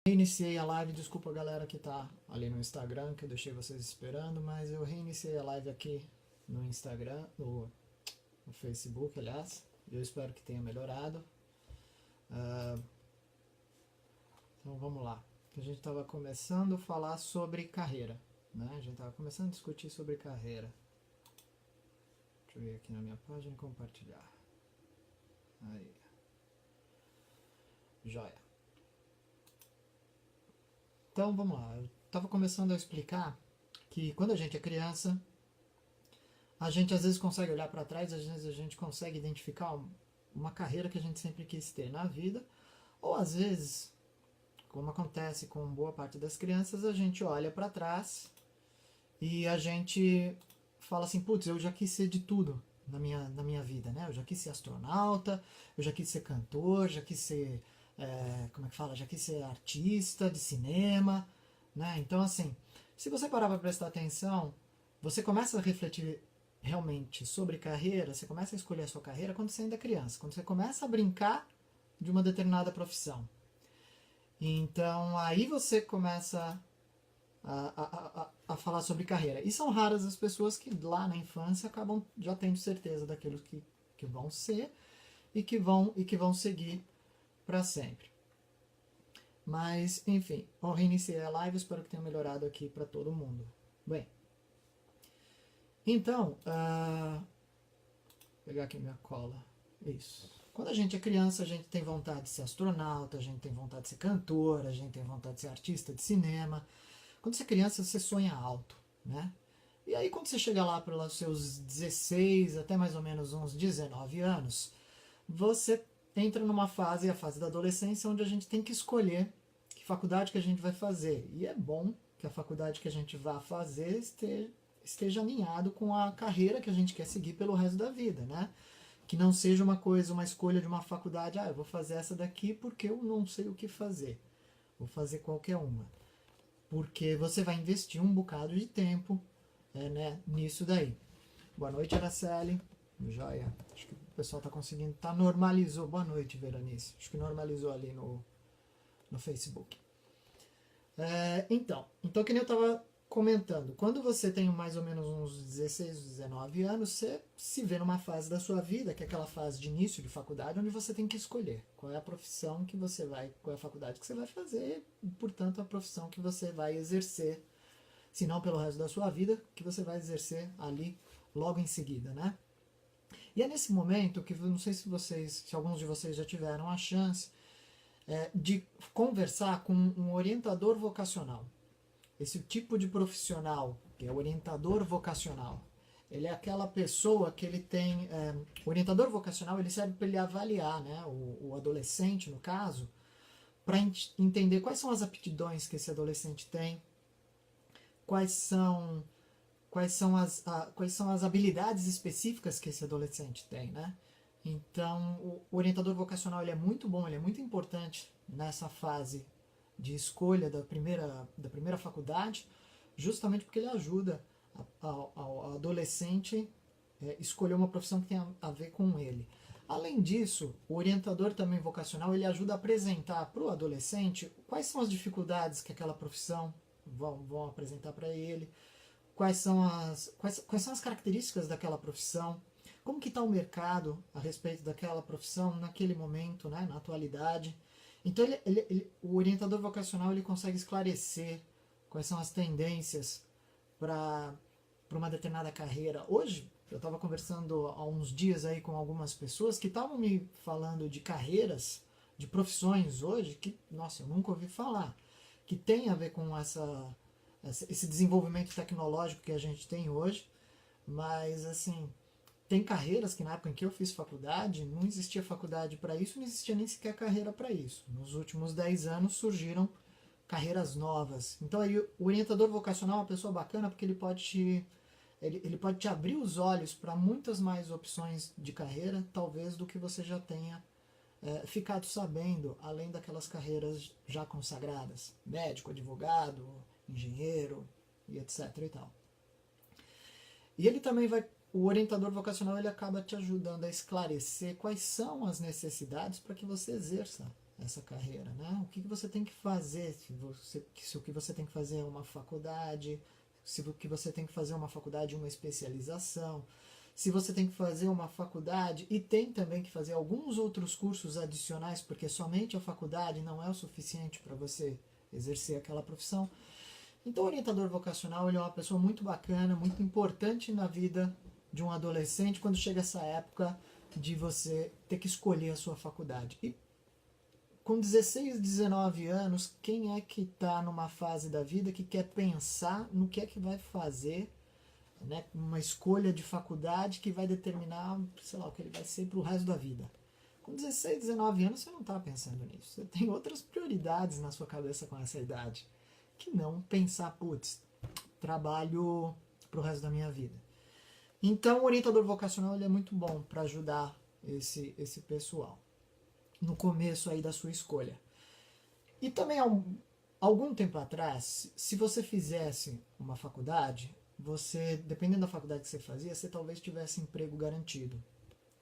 Reiniciei a live, desculpa a galera que tá ali no Instagram, que eu deixei vocês esperando, mas eu reiniciei a live aqui no Instagram, no Facebook, aliás, e eu espero que tenha melhorado. Então vamos lá. A gente estava começando a falar sobre carreira, né? A gente estava começando a discutir sobre carreira. Deixa eu ver aqui na minha página e compartilhar. Aí. Joia. Então vamos lá. Eu estava começando a explicar que quando a gente é criança, a gente às vezes consegue olhar para trás, às vezes a gente consegue identificar uma carreira que a gente sempre quis ter na vida, ou às vezes, como acontece com boa parte das crianças, a gente olha para trás e a gente fala assim, putz, eu já quis ser de tudo na minha vida, né? Eu já quis ser astronauta, eu já quis ser cantor, já quis ser, como é que fala? Já quis ser artista de cinema, né? Então, assim, se você parar para prestar atenção, você começa a refletir realmente sobre carreira, você começa a escolher a sua carreira quando você ainda é criança, quando você começa a brincar de uma determinada profissão. Então, aí você começa a falar sobre carreira. E são raras as pessoas que lá na infância acabam já tendo certeza daquilo que vão ser e que vão seguir para sempre. Mas, enfim, eu reiniciei a live, espero que tenha melhorado aqui para todo mundo. Bem, então, vou pegar aqui minha cola. Isso. Quando a gente é criança, a gente tem vontade de ser astronauta, a gente tem vontade de ser cantor, a gente tem vontade de ser artista de cinema. Quando você é criança, você sonha alto, né? E aí, quando você chega lá pelos seus 16 até mais ou menos uns 19 anos, você entra numa fase, a fase da adolescência, onde a gente tem que escolher que faculdade que a gente vai fazer. E é bom que a faculdade que a gente vá fazer esteja alinhado com a carreira que a gente quer seguir pelo resto da vida, né? Que não seja uma coisa, uma escolha de uma faculdade, eu vou fazer essa daqui porque eu não sei o que fazer. Vou fazer qualquer uma. Porque você vai investir um bocado de tempo né, nisso daí. Boa noite, Araceli. Joia. Acho que o pessoal está conseguindo. Normalizou. Boa noite, Veranice. Acho que normalizou ali no Facebook. Então, que nem eu estava comentando, quando você tem mais ou menos uns 16, 19 anos, você se vê numa fase da sua vida, que é aquela fase de início de faculdade, onde você tem que escolher qual é a profissão que você vai, qual é a faculdade que você vai fazer, e, portanto, a profissão que você vai exercer, se não pelo resto da sua vida, que você vai exercer ali logo em seguida, né? E é nesse momento que, não sei se alguns de vocês já tiveram a chance de conversar com um orientador vocacional. Esse tipo de profissional, que é orientador vocacional, ele é aquela pessoa que ele tem... o orientador vocacional ele serve para ele avaliar, né, o adolescente, no caso, para entender quais são as aptidões que esse adolescente tem, quais são as habilidades específicas que esse adolescente tem, né? Então, o orientador vocacional ele é muito bom, ele é muito importante nessa fase de escolha da primeira faculdade, justamente porque ele ajuda ao adolescente escolher uma profissão que tenha a ver com ele. Além disso, o orientador também vocacional ele ajuda a apresentar para o adolescente quais são as dificuldades que aquela profissão vão apresentar para ele, quais são as características daquela profissão, como que está o mercado a respeito daquela profissão naquele momento, né, na atualidade. Então o orientador vocacional ele consegue esclarecer quais são as tendências para uma determinada carreira. Hoje, eu estava conversando há uns dias aí com algumas pessoas que estavam me falando de carreiras, de profissões hoje que, nossa, eu nunca ouvi falar, que tem a ver com esse desenvolvimento tecnológico que a gente tem hoje, mas assim, tem carreiras que na época em que eu fiz faculdade, não existia faculdade para isso, não existia nem sequer carreira para isso. Nos últimos 10 anos surgiram carreiras novas. Então aí o orientador vocacional é uma pessoa bacana porque ele pode te abrir os olhos para muitas mais opções de carreira, talvez do que você já tenha ficado sabendo, além daquelas carreiras já consagradas, médico, advogado, engenheiro e etc e tal. E ele também o orientador vocacional ele acaba te ajudando a esclarecer quais são as necessidades para que você exerça essa carreira, né? O que você tem que fazer, se o que você tem que fazer é uma faculdade, se o que você tem que fazer é uma faculdade, uma especialização, se você tem que fazer uma faculdade e tem também que fazer alguns outros cursos adicionais, porque somente a faculdade não é o suficiente para você exercer aquela profissão. Então o orientador vocacional ele é uma pessoa muito bacana, muito importante na vida de um adolescente quando chega essa época de você ter que escolher a sua faculdade. E com 16, 19 anos, quem é que está numa fase da vida que quer pensar no que é que vai fazer, né, uma escolha de faculdade que vai determinar, sei lá, o que ele vai ser para o resto da vida? Com 16, 19 anos você não está pensando nisso. Você tem outras prioridades na sua cabeça com essa idade. Que não pensar, putz, trabalho para o resto da minha vida. Então o orientador vocacional ele é muito bom para ajudar esse pessoal no começo aí da sua escolha. E também algum tempo atrás, se você fizesse uma faculdade, você, dependendo da faculdade que você fazia, você talvez tivesse emprego garantido.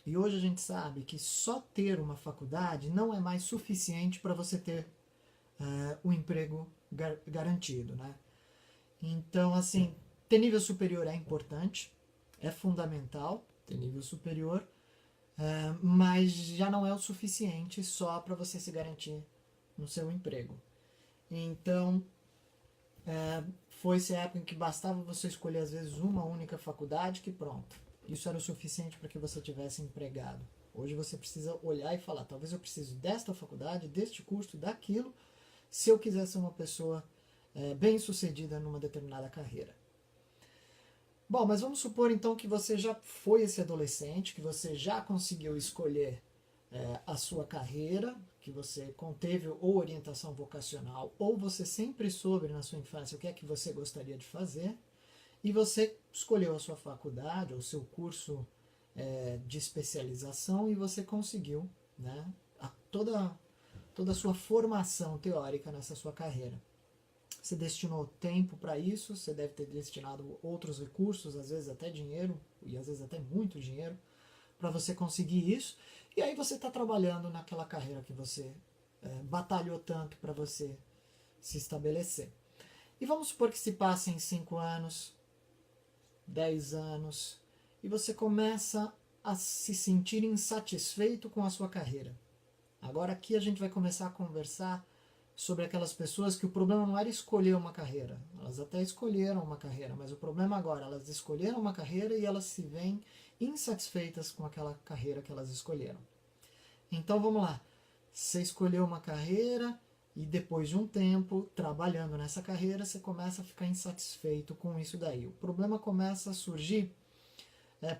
E hoje a gente sabe que só ter uma faculdade não é mais suficiente para você ter o emprego garantido, né? Então, assim, ter nível superior é importante, é fundamental ter nível superior, mas já não é o suficiente só para você se garantir no seu emprego. Então, foi-se a época em que bastava você escolher às vezes uma única faculdade que pronto, isso era o suficiente para que você tivesse empregado. Hoje você precisa olhar e falar, talvez eu precise desta faculdade, deste curso, daquilo, se eu quiser ser uma pessoa bem sucedida numa determinada carreira. Bom, mas vamos supor então que você já foi esse adolescente, que você já conseguiu escolher a sua carreira, que você conteve ou orientação vocacional, ou você sempre soube na sua infância o que é que você gostaria de fazer, e você escolheu a sua faculdade, ou o seu curso de especialização, e você conseguiu, né, toda a sua formação teórica nessa sua carreira. Você destinou tempo para isso, você deve ter destinado outros recursos, às vezes até dinheiro, e às vezes até muito dinheiro, para você conseguir isso. E aí você está trabalhando naquela carreira que você batalhou tanto para você se estabelecer. E vamos supor que se passem 5 anos, 10 anos, e você começa a se sentir insatisfeito com a sua carreira. Agora aqui a gente vai começar a conversar sobre aquelas pessoas que o problema não era escolher uma carreira. Elas até escolheram uma carreira, mas o problema agora, elas escolheram uma carreira e elas se veem insatisfeitas com aquela carreira que elas escolheram. Então vamos lá. Você escolheu uma carreira e depois de um tempo trabalhando nessa carreira, você começa a ficar insatisfeito com isso daí. O problema começa a surgir.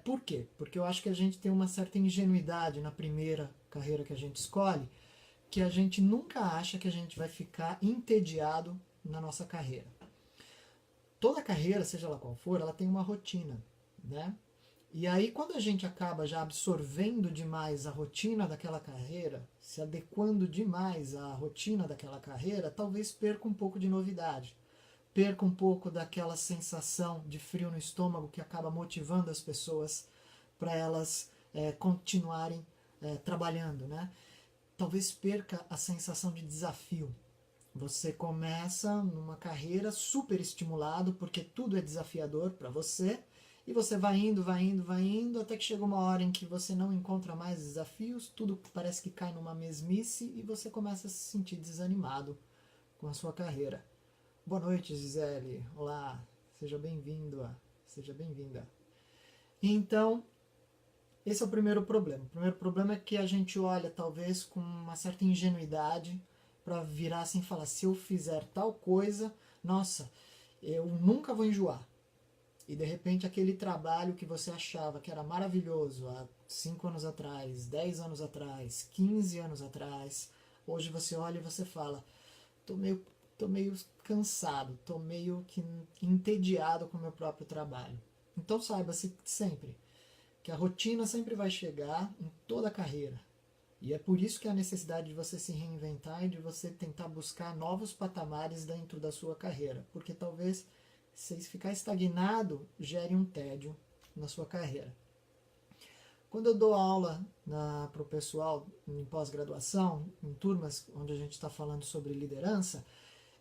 Por quê? Porque eu acho que a gente tem uma certa ingenuidade na primeira carreira que a gente escolhe, que a gente nunca acha que a gente vai ficar entediado na nossa carreira. Toda carreira, seja lá qual for, ela tem uma rotina, né? E aí quando a gente acaba já absorvendo demais a rotina daquela carreira, se adequando demais à rotina daquela carreira, talvez perca um pouco de novidade. Perca um pouco daquela sensação de frio no estômago que acaba motivando as pessoas para elas continuarem trabalhando, né? Talvez perca a sensação de desafio. Você começa numa carreira super estimulado, porque tudo é desafiador para você, e você vai indo, vai indo, vai indo, até que chega uma hora em que você não encontra mais desafios, tudo parece que cai numa mesmice, e você começa a se sentir desanimado com a sua carreira. Boa noite, Gisele. Olá, seja bem-vindo, seja bem-vinda. Então, esse é o primeiro problema. O primeiro problema é que a gente olha, talvez, com uma certa ingenuidade para virar assim e falar, se eu fizer tal coisa, nossa, eu nunca vou enjoar. E de repente aquele trabalho que você achava que era maravilhoso há 5 anos atrás, 10 anos atrás, 15 anos atrás, hoje você olha e você fala, tô meio cansado, tô meio que entediado com o meu próprio trabalho. Então saiba-se sempre que a rotina sempre vai chegar em toda a carreira. E é por isso que há a necessidade de você se reinventar e de você tentar buscar novos patamares dentro da sua carreira. Porque talvez, se ficar estagnado, gere um tédio na sua carreira. Quando eu dou aula para o pessoal em pós-graduação, em turmas onde a gente está falando sobre liderança,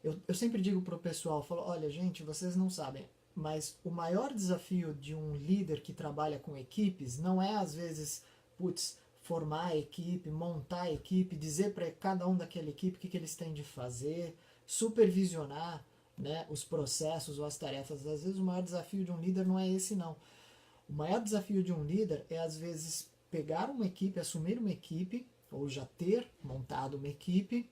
eu sempre digo para o pessoal, falo, olha gente, vocês não sabem, mas o maior desafio de um líder que trabalha com equipes não é às vezes, putz, formar a equipe, montar a equipe, dizer para cada um daquela equipe o que eles têm de fazer, supervisionar, né, os processos ou as tarefas. Às vezes o maior desafio de um líder não é esse não. O maior desafio de um líder é às vezes pegar uma equipe, assumir uma equipe, ou já ter montado uma equipe,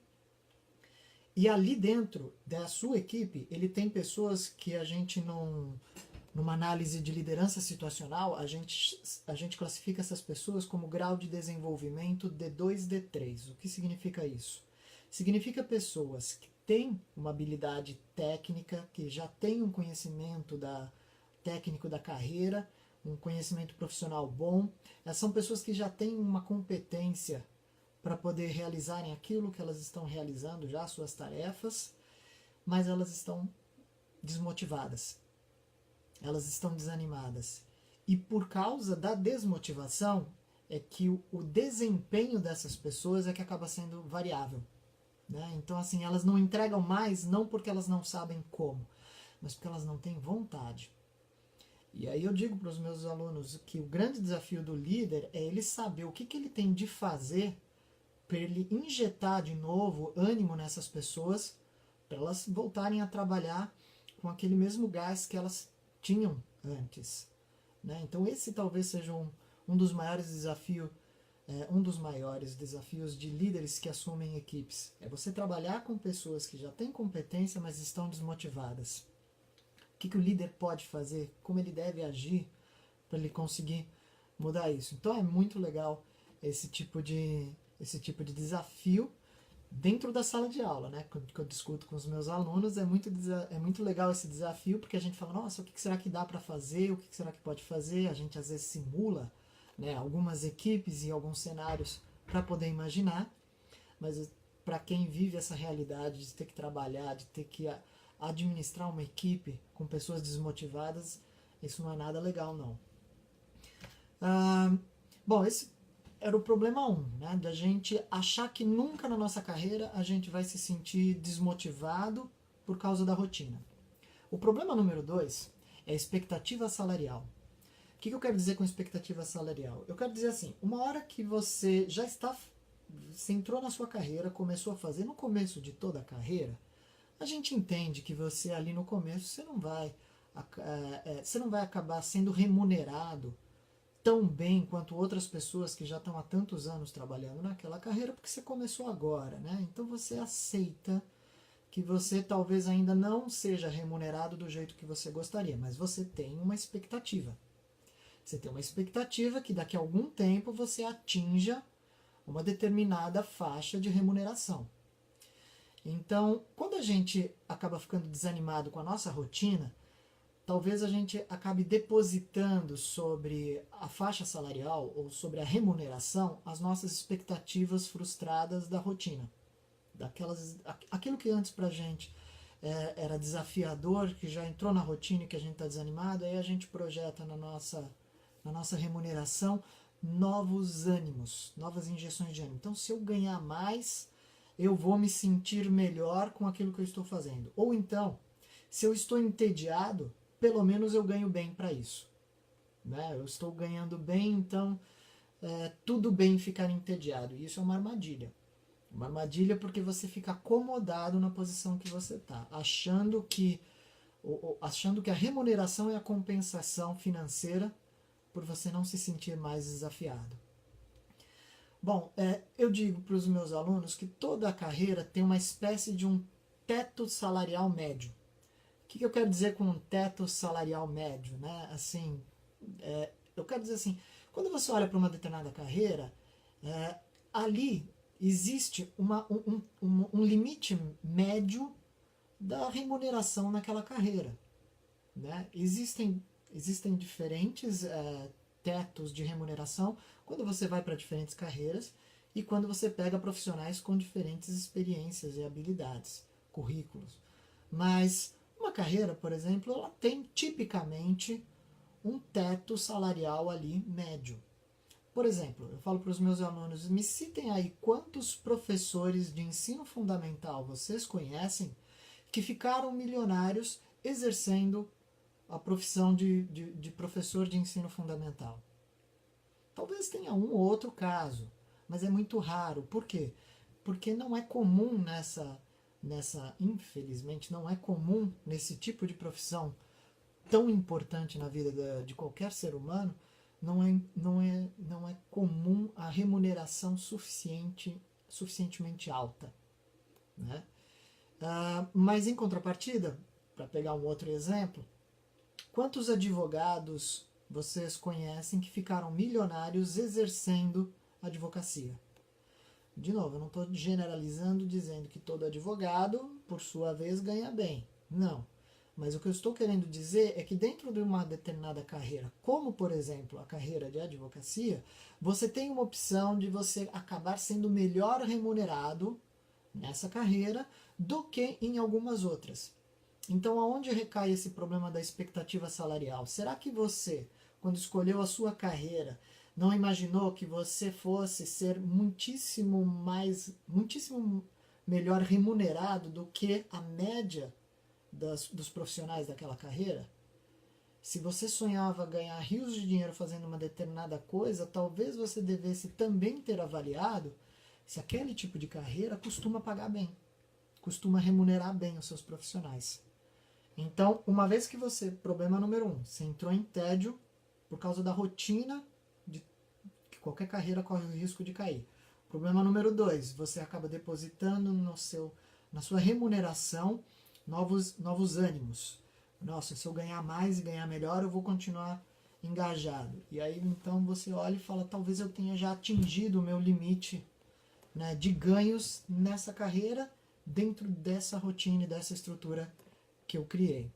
e ali dentro da sua equipe, ele tem pessoas que a gente não, numa análise de liderança situacional, a gente classifica essas pessoas como grau de desenvolvimento D2, D3. O que significa isso? Significa pessoas que têm uma habilidade técnica, que já têm um conhecimento técnico da carreira, um conhecimento profissional bom. Essas são pessoas que já têm uma competência para poder realizarem aquilo que elas estão realizando já, suas tarefas, mas elas estão desmotivadas, elas estão desanimadas. E por causa da desmotivação é que o desempenho dessas pessoas é que acaba sendo variável. Né? Então, assim, elas não entregam mais, não porque elas não sabem como, mas porque elas não têm vontade. E aí eu digo para os meus alunos que o grande desafio do líder é ele saber o que ele tem de fazer para ele injetar de novo ânimo nessas pessoas, para elas voltarem a trabalhar com aquele mesmo gás que elas tinham antes. Né? Então esse talvez seja um dos maiores desafios, um dos maiores desafios de líderes que assumem equipes. É você trabalhar com pessoas que já têm competência, mas estão desmotivadas. O que o líder pode fazer? Como ele deve agir para ele conseguir mudar isso? Então é muito legal esse tipo de desafio dentro da sala de aula, né? Quando eu discuto com os meus alunos, é muito legal esse desafio, porque a gente fala, nossa, o que será que dá para fazer? O que será que pode fazer? A gente às vezes simula, né, algumas equipes e alguns cenários para poder imaginar, mas para quem vive essa realidade de ter que trabalhar, de ter que administrar uma equipe com pessoas desmotivadas, isso não é nada legal, não. Bom, esse era o problema 1, né? Da gente achar que nunca na nossa carreira a gente vai se sentir desmotivado por causa da rotina. O problema número 2 é a expectativa salarial. O que eu quero dizer com expectativa salarial? Eu quero dizer assim, uma hora que você você entrou na sua carreira, começou a fazer, no começo de toda a carreira, a gente entende que você ali no começo você não vai acabar sendo remunerado tão bem quanto outras pessoas que já estão há tantos anos trabalhando naquela carreira, porque você começou agora, né? Então você aceita que você talvez ainda não seja remunerado do jeito que você gostaria, mas você tem uma expectativa. Você tem uma expectativa que daqui a algum tempo você atinja uma determinada faixa de remuneração. Então, quando a gente acaba ficando desanimado com a nossa rotina, talvez a gente acabe depositando sobre a faixa salarial ou sobre a remuneração as nossas expectativas frustradas da rotina. Aquilo que antes pra gente era desafiador, que já entrou na rotina e que a gente está desanimado, aí a gente projeta na nossa remuneração novos ânimos, novas injeções de ânimo. Então, se eu ganhar mais, eu vou me sentir melhor com aquilo que eu estou fazendo. Ou então, se eu estou entediado, pelo menos eu ganho bem para isso. Né? Eu estou ganhando bem, então tudo bem ficar entediado. E isso é uma armadilha. Uma armadilha porque você fica acomodado na posição que você está, achando que a remuneração é a compensação financeira por você não se sentir mais desafiado. Bom, eu digo para os meus alunos que toda a carreira tem uma espécie de um teto salarial médio. O que eu quero dizer com um teto salarial médio? Né? Assim, eu quero dizer assim, quando você olha para uma determinada carreira, ali existe um limite médio da remuneração naquela carreira. Né? Existem diferentes tetos de remuneração quando você vai para diferentes carreiras e quando você pega profissionais com diferentes experiências e habilidades, currículos. Mas uma carreira, por exemplo, ela tem tipicamente um teto salarial ali médio. Por exemplo, eu falo para os meus alunos, me citem aí quantos professores de ensino fundamental vocês conhecem que ficaram milionários exercendo a profissão de professor de ensino fundamental. Talvez tenha um ou outro caso, mas é muito raro. Por quê? Porque não é comum infelizmente, não é comum nesse tipo de profissão tão importante na vida de qualquer ser humano, não é comum a remuneração suficientemente alta. Né? Mas em contrapartida, para pegar um outro exemplo, quantos advogados vocês conhecem que ficaram milionários exercendo advocacia? De novo, eu não estou generalizando dizendo que todo advogado, por sua vez, ganha bem. Não. Mas o que eu estou querendo dizer é que dentro de uma determinada carreira, como por exemplo a carreira de advocacia, você tem uma opção de você acabar sendo melhor remunerado nessa carreira do que em algumas outras. Então, aonde recai esse problema da expectativa salarial? Será que você, quando escolheu a sua carreira, não imaginou que você fosse ser muitíssimo melhor remunerado do que a média dos profissionais daquela carreira? Se você sonhava ganhar rios de dinheiro fazendo uma determinada coisa, talvez você devesse também ter avaliado se aquele tipo de carreira costuma pagar bem, costuma remunerar bem os seus profissionais. Então, uma vez que você, problema número 1, você entrou em tédio por causa da rotina de que qualquer carreira corre o risco de cair. Problema número 2, você acaba depositando na sua remuneração novos ânimos. Nossa, se eu ganhar mais e ganhar melhor, eu vou continuar engajado. E aí, então, você olha e fala, talvez eu tenha já atingido o meu limite, né, de ganhos nessa carreira, dentro dessa rotina e dessa estrutura que eu criei.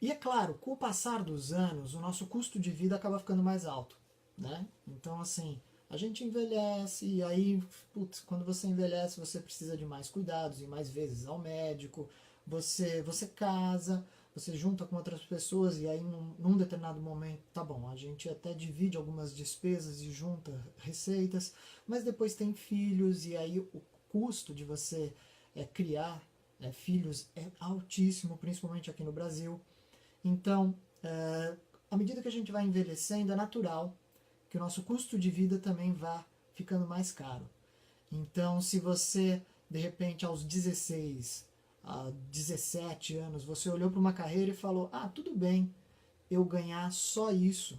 E é claro, com o passar dos anos, o nosso custo de vida acaba ficando mais alto. Né? Então, assim, a gente envelhece e aí, putz, quando você envelhece, você precisa de mais cuidados e mais vezes ao médico, você casa, você junta com outras pessoas e aí num determinado momento, tá bom, a gente até divide algumas despesas e junta receitas, mas depois tem filhos e aí o custo de você criar filhos é altíssimo, principalmente aqui no Brasil. Então, à medida que a gente vai envelhecendo, é natural que o nosso custo de vida também vá ficando mais caro. Então, se você, de repente, aos 16, a 17 anos, você olhou para uma carreira e falou, tudo bem eu ganhar só isso,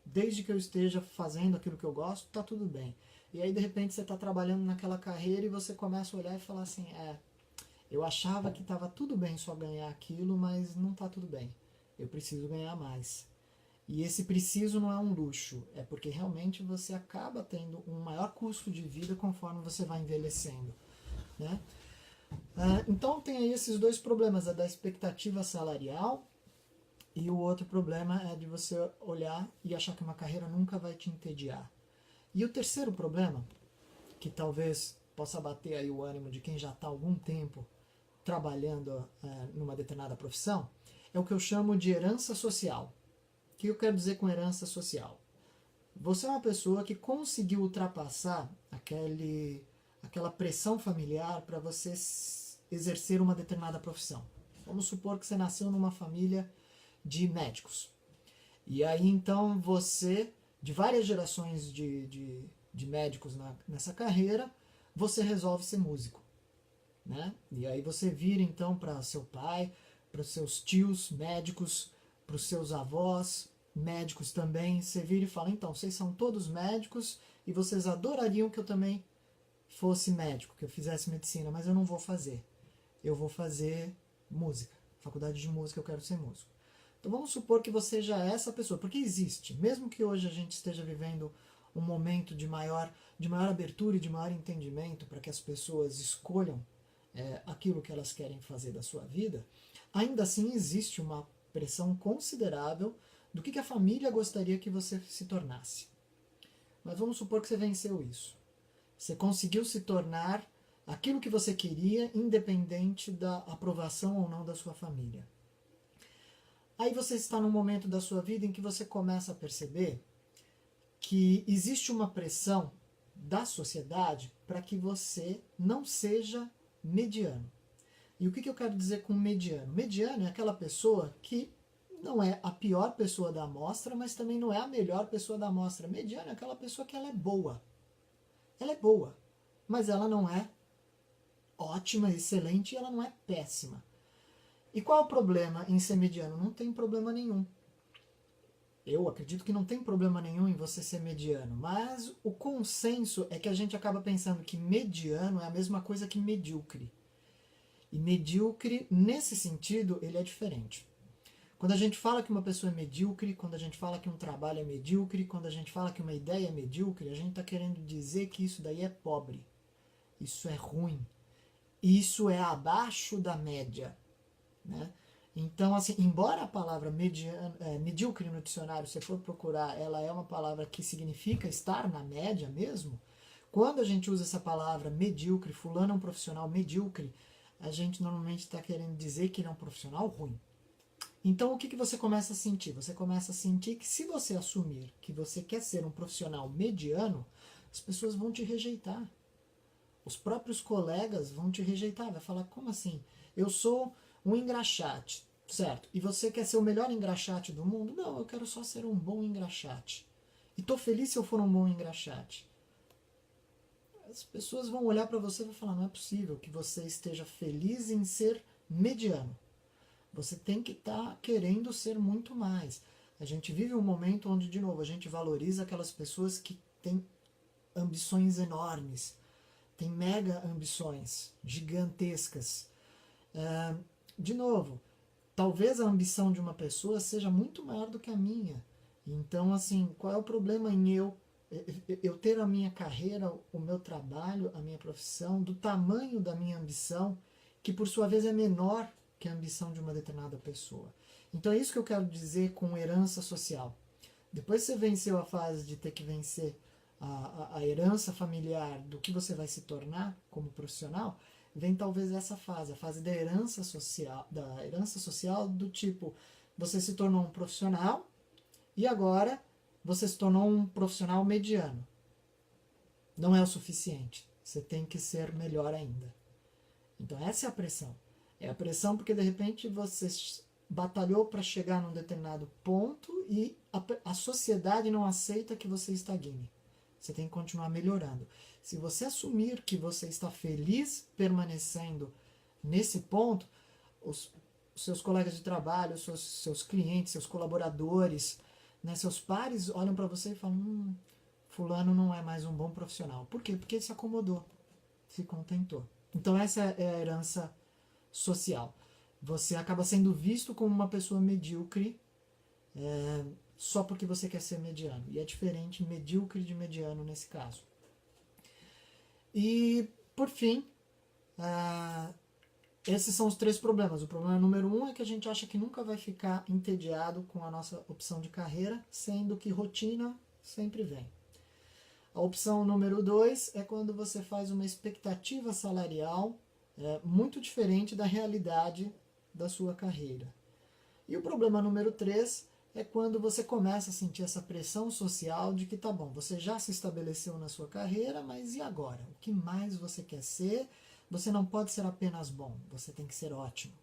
desde que eu esteja fazendo aquilo que eu gosto, tá tudo bem. E aí, de repente, você está trabalhando naquela carreira e você começa a olhar e falar assim, eu achava que estava tudo bem só ganhar aquilo, mas não está tudo bem. Eu preciso ganhar mais. E esse preciso não é um luxo, é porque realmente você acaba tendo um maior custo de vida conforme você vai envelhecendo. Né? Então tem aí esses dois problemas, a da expectativa salarial e o outro problema é de você olhar e achar que uma carreira nunca vai te entediar. E o terceiro problema, que talvez possa bater aí o ânimo de quem já está há algum tempo trabalhando numa determinada profissão, é o que eu chamo de herança social. O que eu quero dizer com herança social? Você é uma pessoa que conseguiu ultrapassar aquela pressão familiar para você exercer uma determinada profissão. Vamos supor que você nasceu numa família de médicos. E aí então você, de várias gerações de médicos nessa carreira, você resolve ser músico. Né? E aí você vira então para seu pai, para os seus tios médicos, para os seus avós médicos também, você vira e fala, então, vocês são todos médicos e vocês adorariam que eu também fosse médico, que eu fizesse medicina, mas eu não vou fazer. Eu vou fazer música, faculdade de música, eu quero ser músico. Então vamos supor que você já é essa pessoa, porque existe, mesmo que hoje a gente esteja vivendo um momento de maior abertura e de maior entendimento para que as pessoas escolham aquilo que elas querem fazer da sua vida, ainda assim existe uma pressão considerável do que a família gostaria que você se tornasse. Mas vamos supor que você venceu isso. Você conseguiu se tornar aquilo que você queria, independente da aprovação ou não da sua família. Aí você está num momento da sua vida em que você começa a perceber que existe uma pressão da sociedade para que você não seja mediano. E o que eu quero dizer com mediano? Mediano é aquela pessoa que não é a pior pessoa da amostra, mas também não é a melhor pessoa da amostra. Mediano é aquela pessoa que ela é boa. Ela é boa, mas ela não é ótima, excelente, e ela não é péssima. E qual é o problema em ser mediano? Não tem problema nenhum. Eu acredito que não tem problema nenhum em você ser mediano, mas o consenso é que a gente acaba pensando que mediano é a mesma coisa que medíocre. E medíocre, nesse sentido, ele é diferente. Quando a gente fala que uma pessoa é medíocre, quando a gente fala que um trabalho é medíocre, quando a gente fala que uma ideia é medíocre, a gente está querendo dizer que isso daí é pobre. Isso é ruim. Isso é abaixo da média. Né? Então, assim, embora a palavra medíocre no dicionário, se você for procurar, ela é uma palavra que significa estar na média mesmo, quando a gente usa essa palavra medíocre, fulano é um profissional medíocre, a gente normalmente está querendo dizer que ele é um profissional ruim. Então, o que você começa a sentir? Você começa a sentir que se você assumir que você quer ser um profissional mediano, as pessoas vão te rejeitar. Os próprios colegas vão te rejeitar. Vai falar, como assim? Eu sou um engraxate, certo? E você quer ser o melhor engraxate do mundo? Não, eu quero só ser um bom engraxate. E estou feliz se eu for um bom engraxate. As pessoas vão olhar para você e vão falar, não é possível que você esteja feliz em ser mediano. Você tem que estar querendo ser muito mais. A gente vive um momento onde, de novo, a gente valoriza aquelas pessoas que têm ambições enormes, têm mega ambições, gigantescas. De novo, talvez a ambição de uma pessoa seja muito maior do que a minha. Então, assim, qual é o problema em eu ter a minha carreira, o meu trabalho, a minha profissão, do tamanho da minha ambição, que por sua vez é menor que a ambição de uma determinada pessoa. Então é isso que eu quero dizer com herança social. Depois que você venceu a fase de ter que vencer a herança familiar do que você vai se tornar como profissional, vem talvez essa fase, a fase da herança social do tipo, você se tornou um profissional e agora você se tornou um profissional mediano. Não é o suficiente. Você tem que ser melhor ainda. Então essa é a pressão. É a pressão porque de repente você batalhou para chegar num determinado ponto e a sociedade não aceita que você estagne. Você tem que continuar melhorando. Se você assumir que você está feliz permanecendo nesse ponto, os seus colegas de trabalho, seus clientes, seus colaboradores, né, seus pares olham para você e falam, fulano não é mais um bom profissional. Por quê? Porque ele se acomodou, se contentou. Então essa é a herança social. Você acaba sendo visto como uma pessoa medíocre só porque você quer ser mediano. E é diferente medíocre de mediano nesse caso. E, por fim, esses são os 3 problemas. O problema número 1 é que a gente acha que nunca vai ficar entediado com a nossa opção de carreira, sendo que rotina sempre vem. A opção número 2 é quando você faz uma expectativa salarial muito diferente da realidade da sua carreira. E o problema número 3 é quando você começa a sentir essa pressão social de que tá bom, você já se estabeleceu na sua carreira, mas e agora? O que mais você quer ser? Você não pode ser apenas bom, você tem que ser ótimo.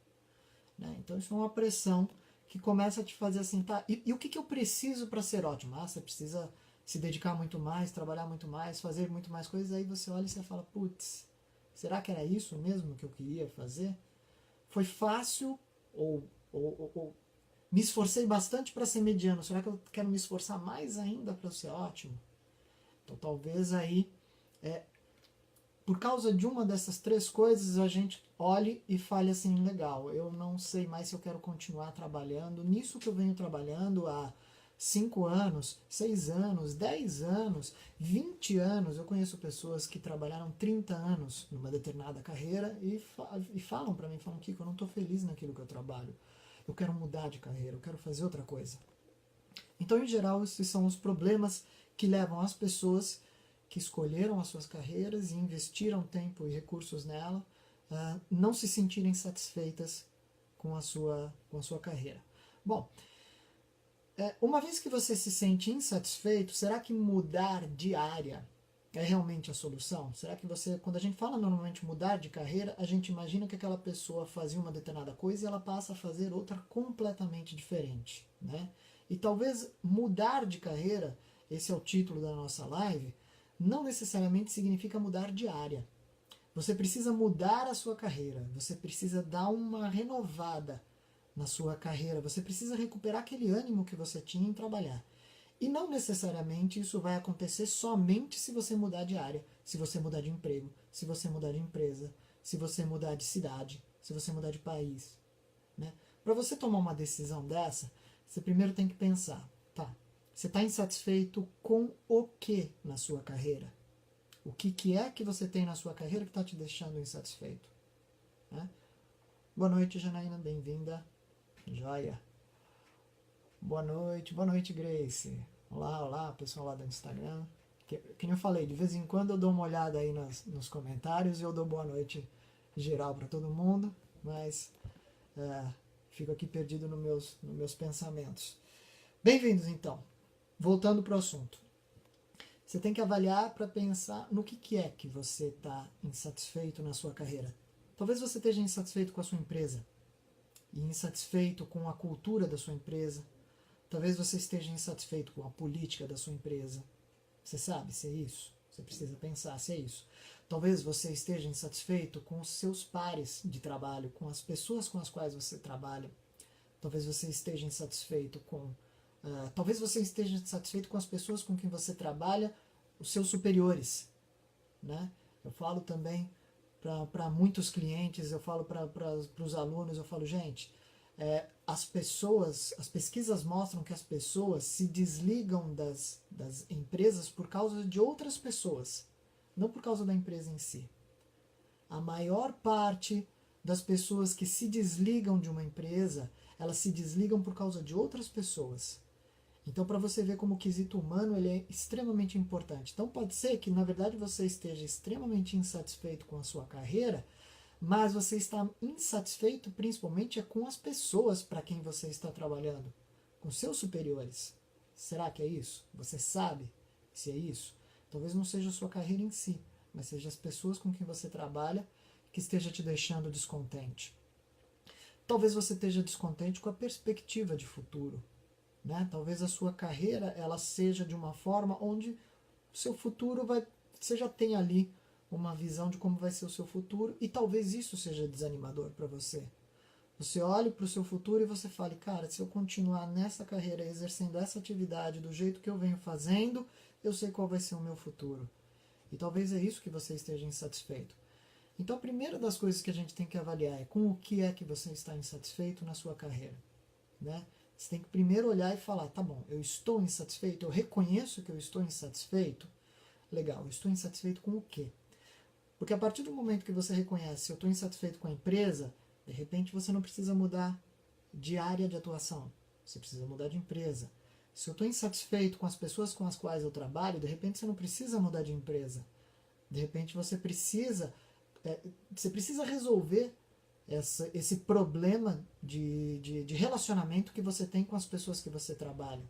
Né? Então isso é uma pressão que começa a te fazer assim, tá, e o que eu preciso para ser ótimo? Ah, você precisa se dedicar muito mais, trabalhar muito mais, fazer muito mais coisas, aí você olha e você fala, putz, será que era isso mesmo que eu queria fazer? Foi fácil ou me esforcei bastante para ser mediano, será que eu quero me esforçar mais ainda para ser ótimo? Então talvez aí, por causa de uma dessas 3 coisas, a gente olhe e fale assim, legal, eu não sei mais se eu quero continuar trabalhando nisso que eu venho trabalhando há 5 anos, 6 anos, 10 anos, 20 anos. Eu conheço pessoas que trabalharam 30 anos numa determinada carreira e falam para mim, falam, Kiko, eu não estou feliz naquilo que eu trabalho. Eu quero mudar de carreira, eu quero fazer outra coisa. Então, em geral, esses são os problemas que levam as pessoas que escolheram as suas carreiras e investiram tempo e recursos nela a não se sentirem satisfeitas com a sua carreira. Bom, uma vez que você se sente insatisfeito, será que mudar de área é realmente a solução? Será que você, quando a gente fala normalmente mudar de carreira, a gente imagina que aquela pessoa fazia uma determinada coisa e ela passa a fazer outra completamente diferente, né? E talvez mudar de carreira, esse é o título da nossa live, não necessariamente significa mudar de área. Você precisa mudar a sua carreira, você precisa dar uma renovada na sua carreira, você precisa recuperar aquele ânimo que você tinha em trabalhar. E não necessariamente isso vai acontecer somente se você mudar de área, se você mudar de emprego, se você mudar de empresa, se você mudar de cidade, se você mudar de país. Né? Para você tomar uma decisão dessa, você primeiro tem que pensar, tá, você está insatisfeito com o que na sua carreira? O que é que você tem na sua carreira que está te deixando insatisfeito? Né? Boa noite, Janaína, bem-vinda. Joia. Boa noite, Grace. Olá, olá, pessoal lá do Instagram. Que nem eu falei, de vez em quando eu dou uma olhada aí nos comentários e eu dou boa noite geral para todo mundo, mas fico aqui perdido nos meus pensamentos. Bem-vindos então. Voltando para o assunto. Você tem que avaliar para pensar no que é que você está insatisfeito na sua carreira. Talvez você esteja insatisfeito com a sua empresa e insatisfeito com a cultura da sua empresa. Talvez você esteja insatisfeito com a política da sua empresa. Você sabe se é isso? Você precisa pensar se é isso. Talvez você esteja insatisfeito com os seus pares de trabalho, com as pessoas com as quais você trabalha. Talvez você esteja insatisfeito com... talvez você esteja insatisfeito com as pessoas com quem você trabalha, os seus superiores. Né? Eu falo também para muitos clientes, eu falo para os alunos, eu falo, gente, as pesquisas mostram que as pessoas se desligam das empresas por causa de outras pessoas, não por causa da empresa em si. A maior parte das pessoas que se desligam de uma empresa, elas se desligam por causa de outras pessoas. Então, para você ver como o quesito humano ele é extremamente importante. Então, pode ser que, na verdade, você esteja extremamente insatisfeito com a sua carreira, mas você está insatisfeito principalmente com as pessoas para quem você está trabalhando, com seus superiores. Será que é isso? Você sabe se é isso? Talvez não seja a sua carreira em si, mas seja as pessoas com quem você trabalha que esteja te deixando descontente. Talvez você esteja descontente com a perspectiva de futuro. Né? Talvez a sua carreira ela seja de uma forma onde o seu futuro você já tem ali uma visão de como vai ser o seu futuro e talvez isso seja desanimador para você. Você olhe para o seu futuro e você fale, cara, se eu continuar nessa carreira exercendo essa atividade do jeito que eu venho fazendo, eu sei qual vai ser o meu futuro. E talvez é isso que você esteja insatisfeito. Então a primeira das coisas que a gente tem que avaliar é com o que é que você está insatisfeito na sua carreira. Né? Você tem que primeiro olhar e falar, tá bom, eu estou insatisfeito, eu reconheço que eu estou insatisfeito. Legal, eu estou insatisfeito com o quê? Porque a partir do momento que você reconhece, eu estou insatisfeito com a empresa, de repente você não precisa mudar de área de atuação, você precisa mudar de empresa. Se eu estou insatisfeito com as pessoas com as quais eu trabalho, de repente você não precisa mudar de empresa. De repente você precisa resolver esse problema de relacionamento que você tem com as pessoas que você trabalha.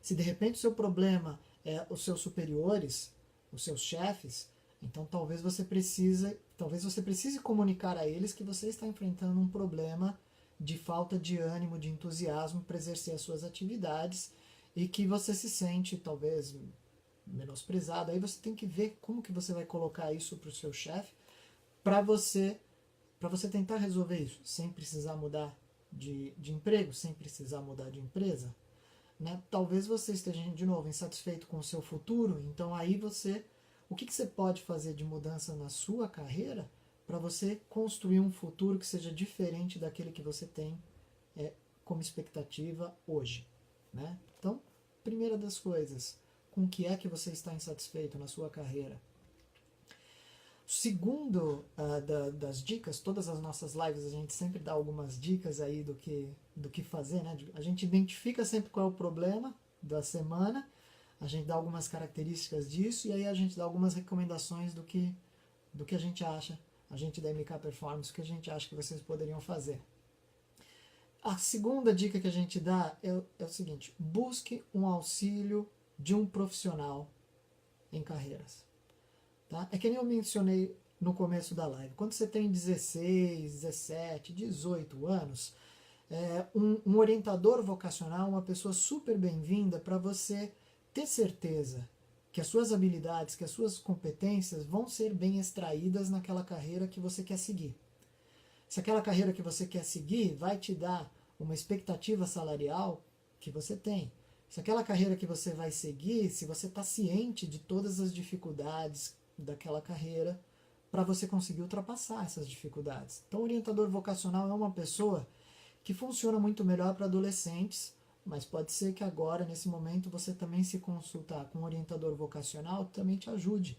Se de repente o seu problema é os seus superiores, os seus chefes, então talvez você precise comunicar a eles que você está enfrentando um problema de falta de ânimo, de entusiasmo para exercer as suas atividades e que você se sente talvez menosprezado. Aí você tem que ver como que você vai colocar isso para o seu chefe para você tentar resolver isso, sem precisar mudar de emprego, sem precisar mudar de empresa. Né? Talvez você esteja, de novo, insatisfeito com o seu futuro, então aí o que você pode fazer de mudança na sua carreira para você construir um futuro que seja diferente daquele que você tem como expectativa hoje. Né? Então, primeira das coisas, com o que é que você está insatisfeito na sua carreira? Segundo das dicas, todas as nossas lives a gente sempre dá algumas dicas aí do que fazer, né? A gente identifica sempre qual é o problema da semana, a gente dá algumas características disso e aí a gente dá algumas recomendações do que a gente acha, a gente da MK Performance, o que a gente acha que vocês poderiam fazer. A segunda dica que a gente dá é o seguinte: busque um auxílio de um profissional em carreiras. Tá? É que nem eu mencionei no começo da live. Quando você tem 16, 17, 18 anos, um orientador vocacional é uma pessoa super bem-vinda para você ter certeza que as suas habilidades, que as suas competências vão ser bem extraídas naquela carreira que você quer seguir. Se aquela carreira que você quer seguir vai te dar uma expectativa salarial que você tem. Se aquela carreira que você vai seguir, se você está ciente de todas as dificuldades daquela carreira para você conseguir ultrapassar essas dificuldades. Então, o orientador vocacional é uma pessoa que funciona muito melhor para adolescentes, mas pode ser que agora, nesse momento, você também se consultar com um orientador vocacional também te ajude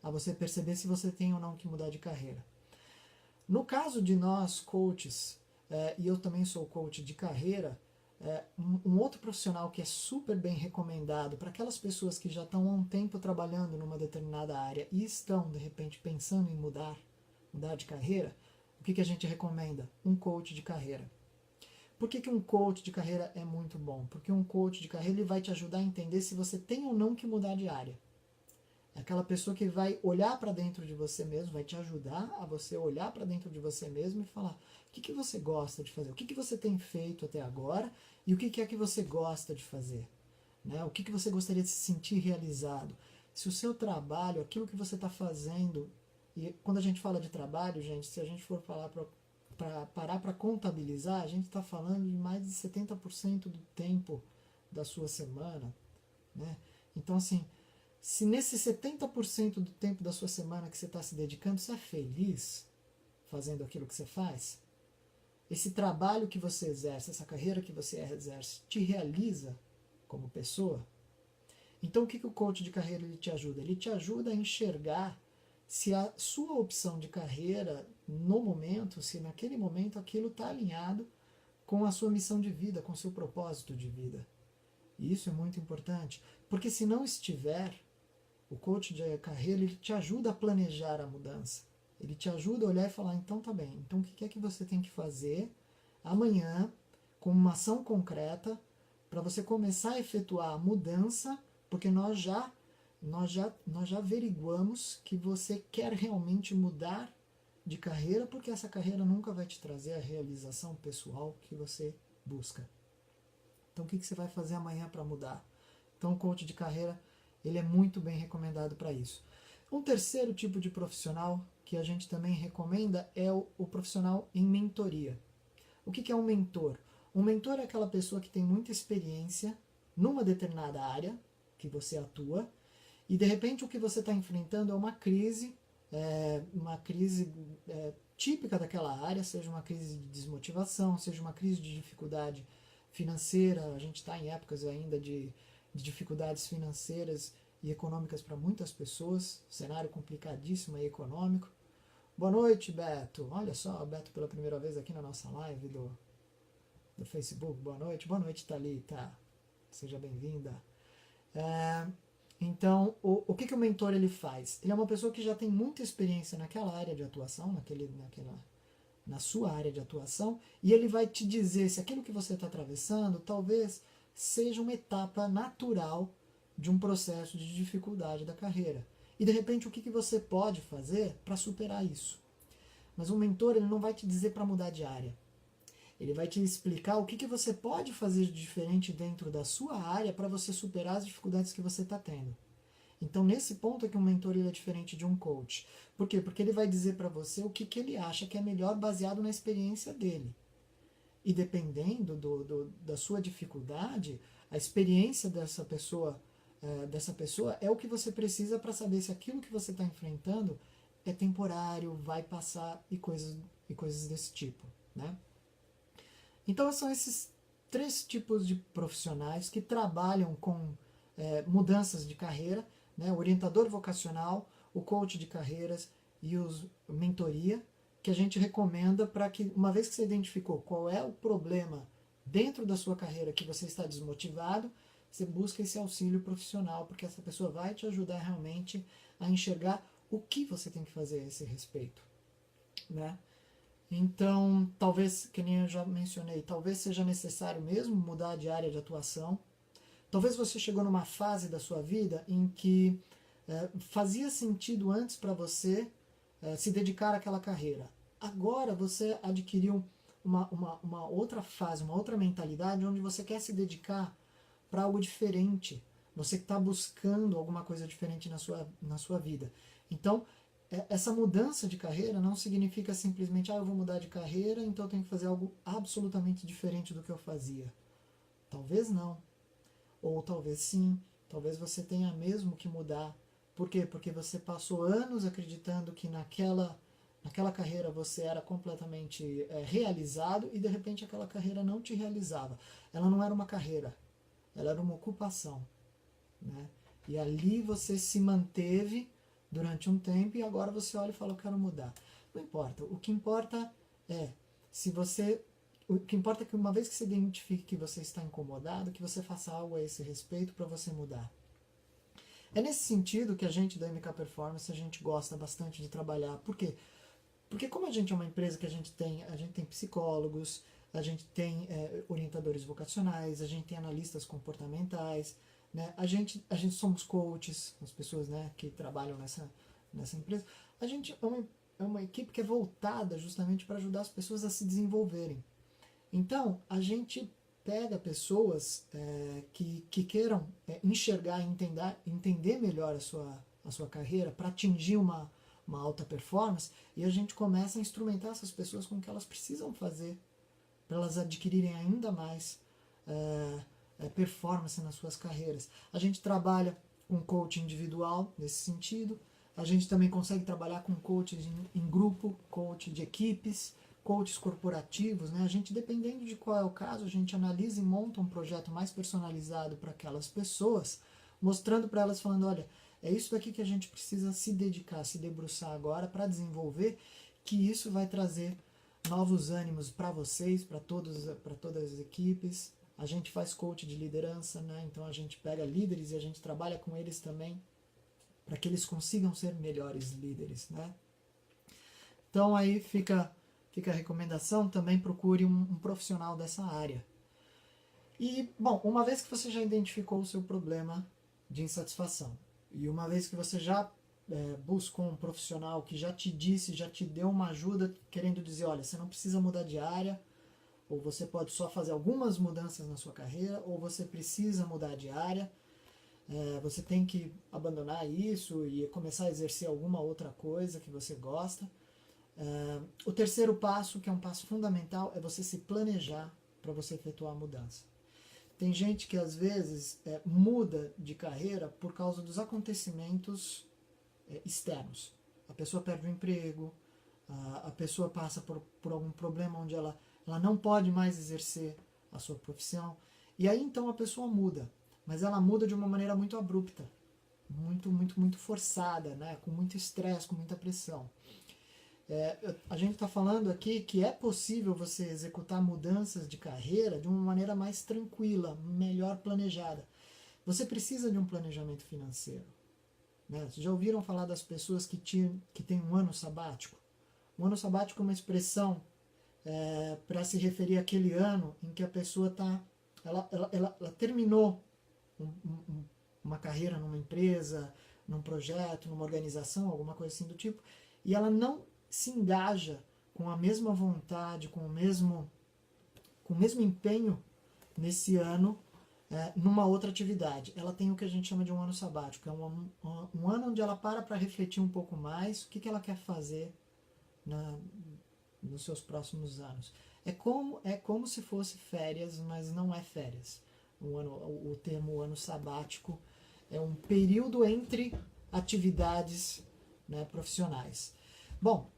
a você perceber se você tem ou não que mudar de carreira. No caso de nós, coaches, e eu também sou coach de carreira, um outro profissional que é super bem recomendado para aquelas pessoas que já estão há um tempo trabalhando numa determinada área e estão, de repente, pensando em mudar de carreira, o que a gente recomenda? Um coach de carreira. Por que um coach de carreira é muito bom? Porque um coach de carreira ele vai te ajudar a entender se você tem ou não que mudar de área. É aquela pessoa que vai olhar para dentro de você mesmo, vai te ajudar a você olhar para dentro de você mesmo e falar o que você gosta de fazer, o que você tem feito até agora e o que é que você gosta de fazer. Né? O que você gostaria de se sentir realizado. Se o seu trabalho, aquilo que você está fazendo, e quando a gente fala de trabalho, gente, se a gente for falar parar para contabilizar, a gente está falando de mais de 70% do tempo da sua semana. Né? Então, assim, se nesse 70% do tempo da sua semana que você está se dedicando, você é feliz fazendo aquilo que você faz? Esse trabalho que você exerce, essa carreira que você exerce, te realiza como pessoa? Então o que o coach de carreira ele te ajuda? Ele te ajuda a enxergar se a sua opção de carreira no momento, se naquele momento aquilo está alinhado com a sua missão de vida, com o seu propósito de vida. E isso é muito importante, porque se não estiver, o coach de carreira ele te ajuda a planejar a mudança. Ele te ajuda a olhar e falar, então tá bem, então o que é que você tem que fazer amanhã com uma ação concreta para você começar a efetuar a mudança, porque nós já averiguamos que você quer realmente mudar de carreira, porque essa carreira nunca vai te trazer a realização pessoal que você busca. Então o que você vai fazer amanhã para mudar? Então o coach de carreira ele é muito bem recomendado para isso. Um terceiro tipo de profissional que a gente também recomenda é o profissional em mentoria. O que é um mentor? Um mentor é aquela pessoa que tem muita experiência numa determinada área que você atua e de repente o que você está enfrentando é uma crise típica daquela área, seja uma crise de desmotivação, seja uma crise de dificuldade financeira. A gente está em épocas ainda de dificuldades financeiras e econômicas para muitas pessoas, cenário complicadíssimo e econômico. Boa noite, Beto. Olha só, Beto pela primeira vez aqui na nossa live do Facebook. Boa noite, Thalita. Seja bem-vinda. Então, o que o mentor ele faz? Ele é uma pessoa que já tem muita experiência naquela área de atuação, na sua área de atuação, e ele vai te dizer se aquilo que você está atravessando talvez seja uma etapa natural de um processo de dificuldade da carreira. E de repente o que você pode fazer para superar isso. Mas um mentor ele não vai te dizer para mudar de área. Ele vai te explicar o que você pode fazer de diferente dentro da sua área para você superar as dificuldades que você está tendo. Então, nesse ponto é que um mentor ele é diferente de um coach. Por quê? Porque ele vai dizer para você o que ele acha que é melhor baseado na experiência dele. E dependendo da sua dificuldade, a experiência dessa pessoa é o que você precisa para saber se aquilo que você está enfrentando é temporário, vai passar e coisas desse tipo. Né? Então são esses 3 tipos de profissionais que trabalham com mudanças de carreira, né? O orientador vocacional, o coach de carreiras e os mentoria, que a gente recomenda para que, uma vez que você identificou qual é o problema dentro da sua carreira que você está desmotivado, você busca esse auxílio profissional, porque essa pessoa vai te ajudar realmente a enxergar o que você tem que fazer a esse respeito. Né? Então, talvez, que nem eu já mencionei, talvez seja necessário mesmo mudar de área de atuação. Talvez você chegou numa fase da sua vida em que fazia sentido antes para você se dedicar àquela carreira. Agora você adquiriu uma outra fase, uma outra mentalidade onde você quer se dedicar para algo diferente. Você está buscando alguma coisa diferente na sua vida. Então, essa mudança de carreira não significa simplesmente, eu vou mudar de carreira, então eu tenho que fazer algo absolutamente diferente do que eu fazia. Talvez não. Ou talvez sim. Talvez você tenha mesmo que mudar. Por quê? Porque você passou anos acreditando que naquela carreira você era completamente realizado e de repente aquela carreira não te realizava. Ela não era uma carreira, ela era uma ocupação. Né? E ali você se manteve durante um tempo e agora você olha e fala, eu quero mudar. Não importa. O que importa é, o que importa é que uma vez que você identifique que você está incomodado, que você faça algo a esse respeito para você mudar. É nesse sentido que a gente da MK Performance, a gente gosta bastante de trabalhar. Por quê? Porque como a gente é uma empresa que a gente tem psicólogos, a gente tem orientadores vocacionais, a gente tem analistas comportamentais, né? A gente somos coaches, as pessoas, né, que trabalham nessa empresa. A gente é uma equipe que é voltada justamente para ajudar as pessoas a se desenvolverem. Então, a gente pega pessoas que queiram enxergar e entender melhor a sua carreira para atingir uma alta performance e a gente começa a instrumentar essas pessoas com o que elas precisam fazer para elas adquirirem ainda mais performance nas suas carreiras. A gente trabalha com coaching individual nesse sentido, a gente também consegue trabalhar com coaching em grupo, coaching de equipes, coaches corporativos, né? A gente, dependendo de qual é o caso, a gente analisa e monta um projeto mais personalizado para aquelas pessoas, mostrando para elas, falando, olha, é isso daqui que a gente precisa se dedicar, se debruçar agora para desenvolver, que isso vai trazer novos ânimos para vocês, para todas as equipes. A gente faz coach de liderança, né? Então a gente pega líderes e a gente trabalha com eles também para que eles consigam ser melhores líderes, né? Então aí fica a recomendação, também procure um profissional dessa área. E, bom, uma vez que você já identificou o seu problema de insatisfação, e uma vez que você já buscou um profissional que já te disse, já te deu uma ajuda, querendo dizer, olha, você não precisa mudar de área, ou você pode só fazer algumas mudanças na sua carreira, ou você precisa mudar de área, você tem que abandonar isso e começar a exercer alguma outra coisa que você gosta. O terceiro passo, que é um passo fundamental, é você se planejar para você efetuar a mudança. Tem gente que às vezes muda de carreira por causa dos acontecimentos externos. A pessoa perde o emprego, a pessoa passa por algum problema onde ela não pode mais exercer a sua profissão, e aí então a pessoa muda, mas ela muda de uma maneira muito abrupta, muito forçada, né? Com muito estresse, com muita pressão. A gente está falando aqui que é possível você executar mudanças de carreira de uma maneira mais tranquila, melhor planejada. Você precisa de um planejamento financeiro. Né? Vocês já ouviram falar das pessoas que têm um ano sabático? Um ano sabático é uma expressão para se referir àquele ano em que a pessoa ela terminou uma carreira numa empresa, num projeto, numa organização, alguma coisa assim do tipo, e ela não se engaja com a mesma vontade, com o mesmo empenho nesse ano numa outra atividade. Ela tem o que a gente chama de um ano sabático, é um ano onde ela para refletir um pouco mais o que ela quer fazer nos seus próximos anos. É como se fosse férias, mas não é férias. O termo ano sabático é um período entre atividades, né, profissionais. Bom,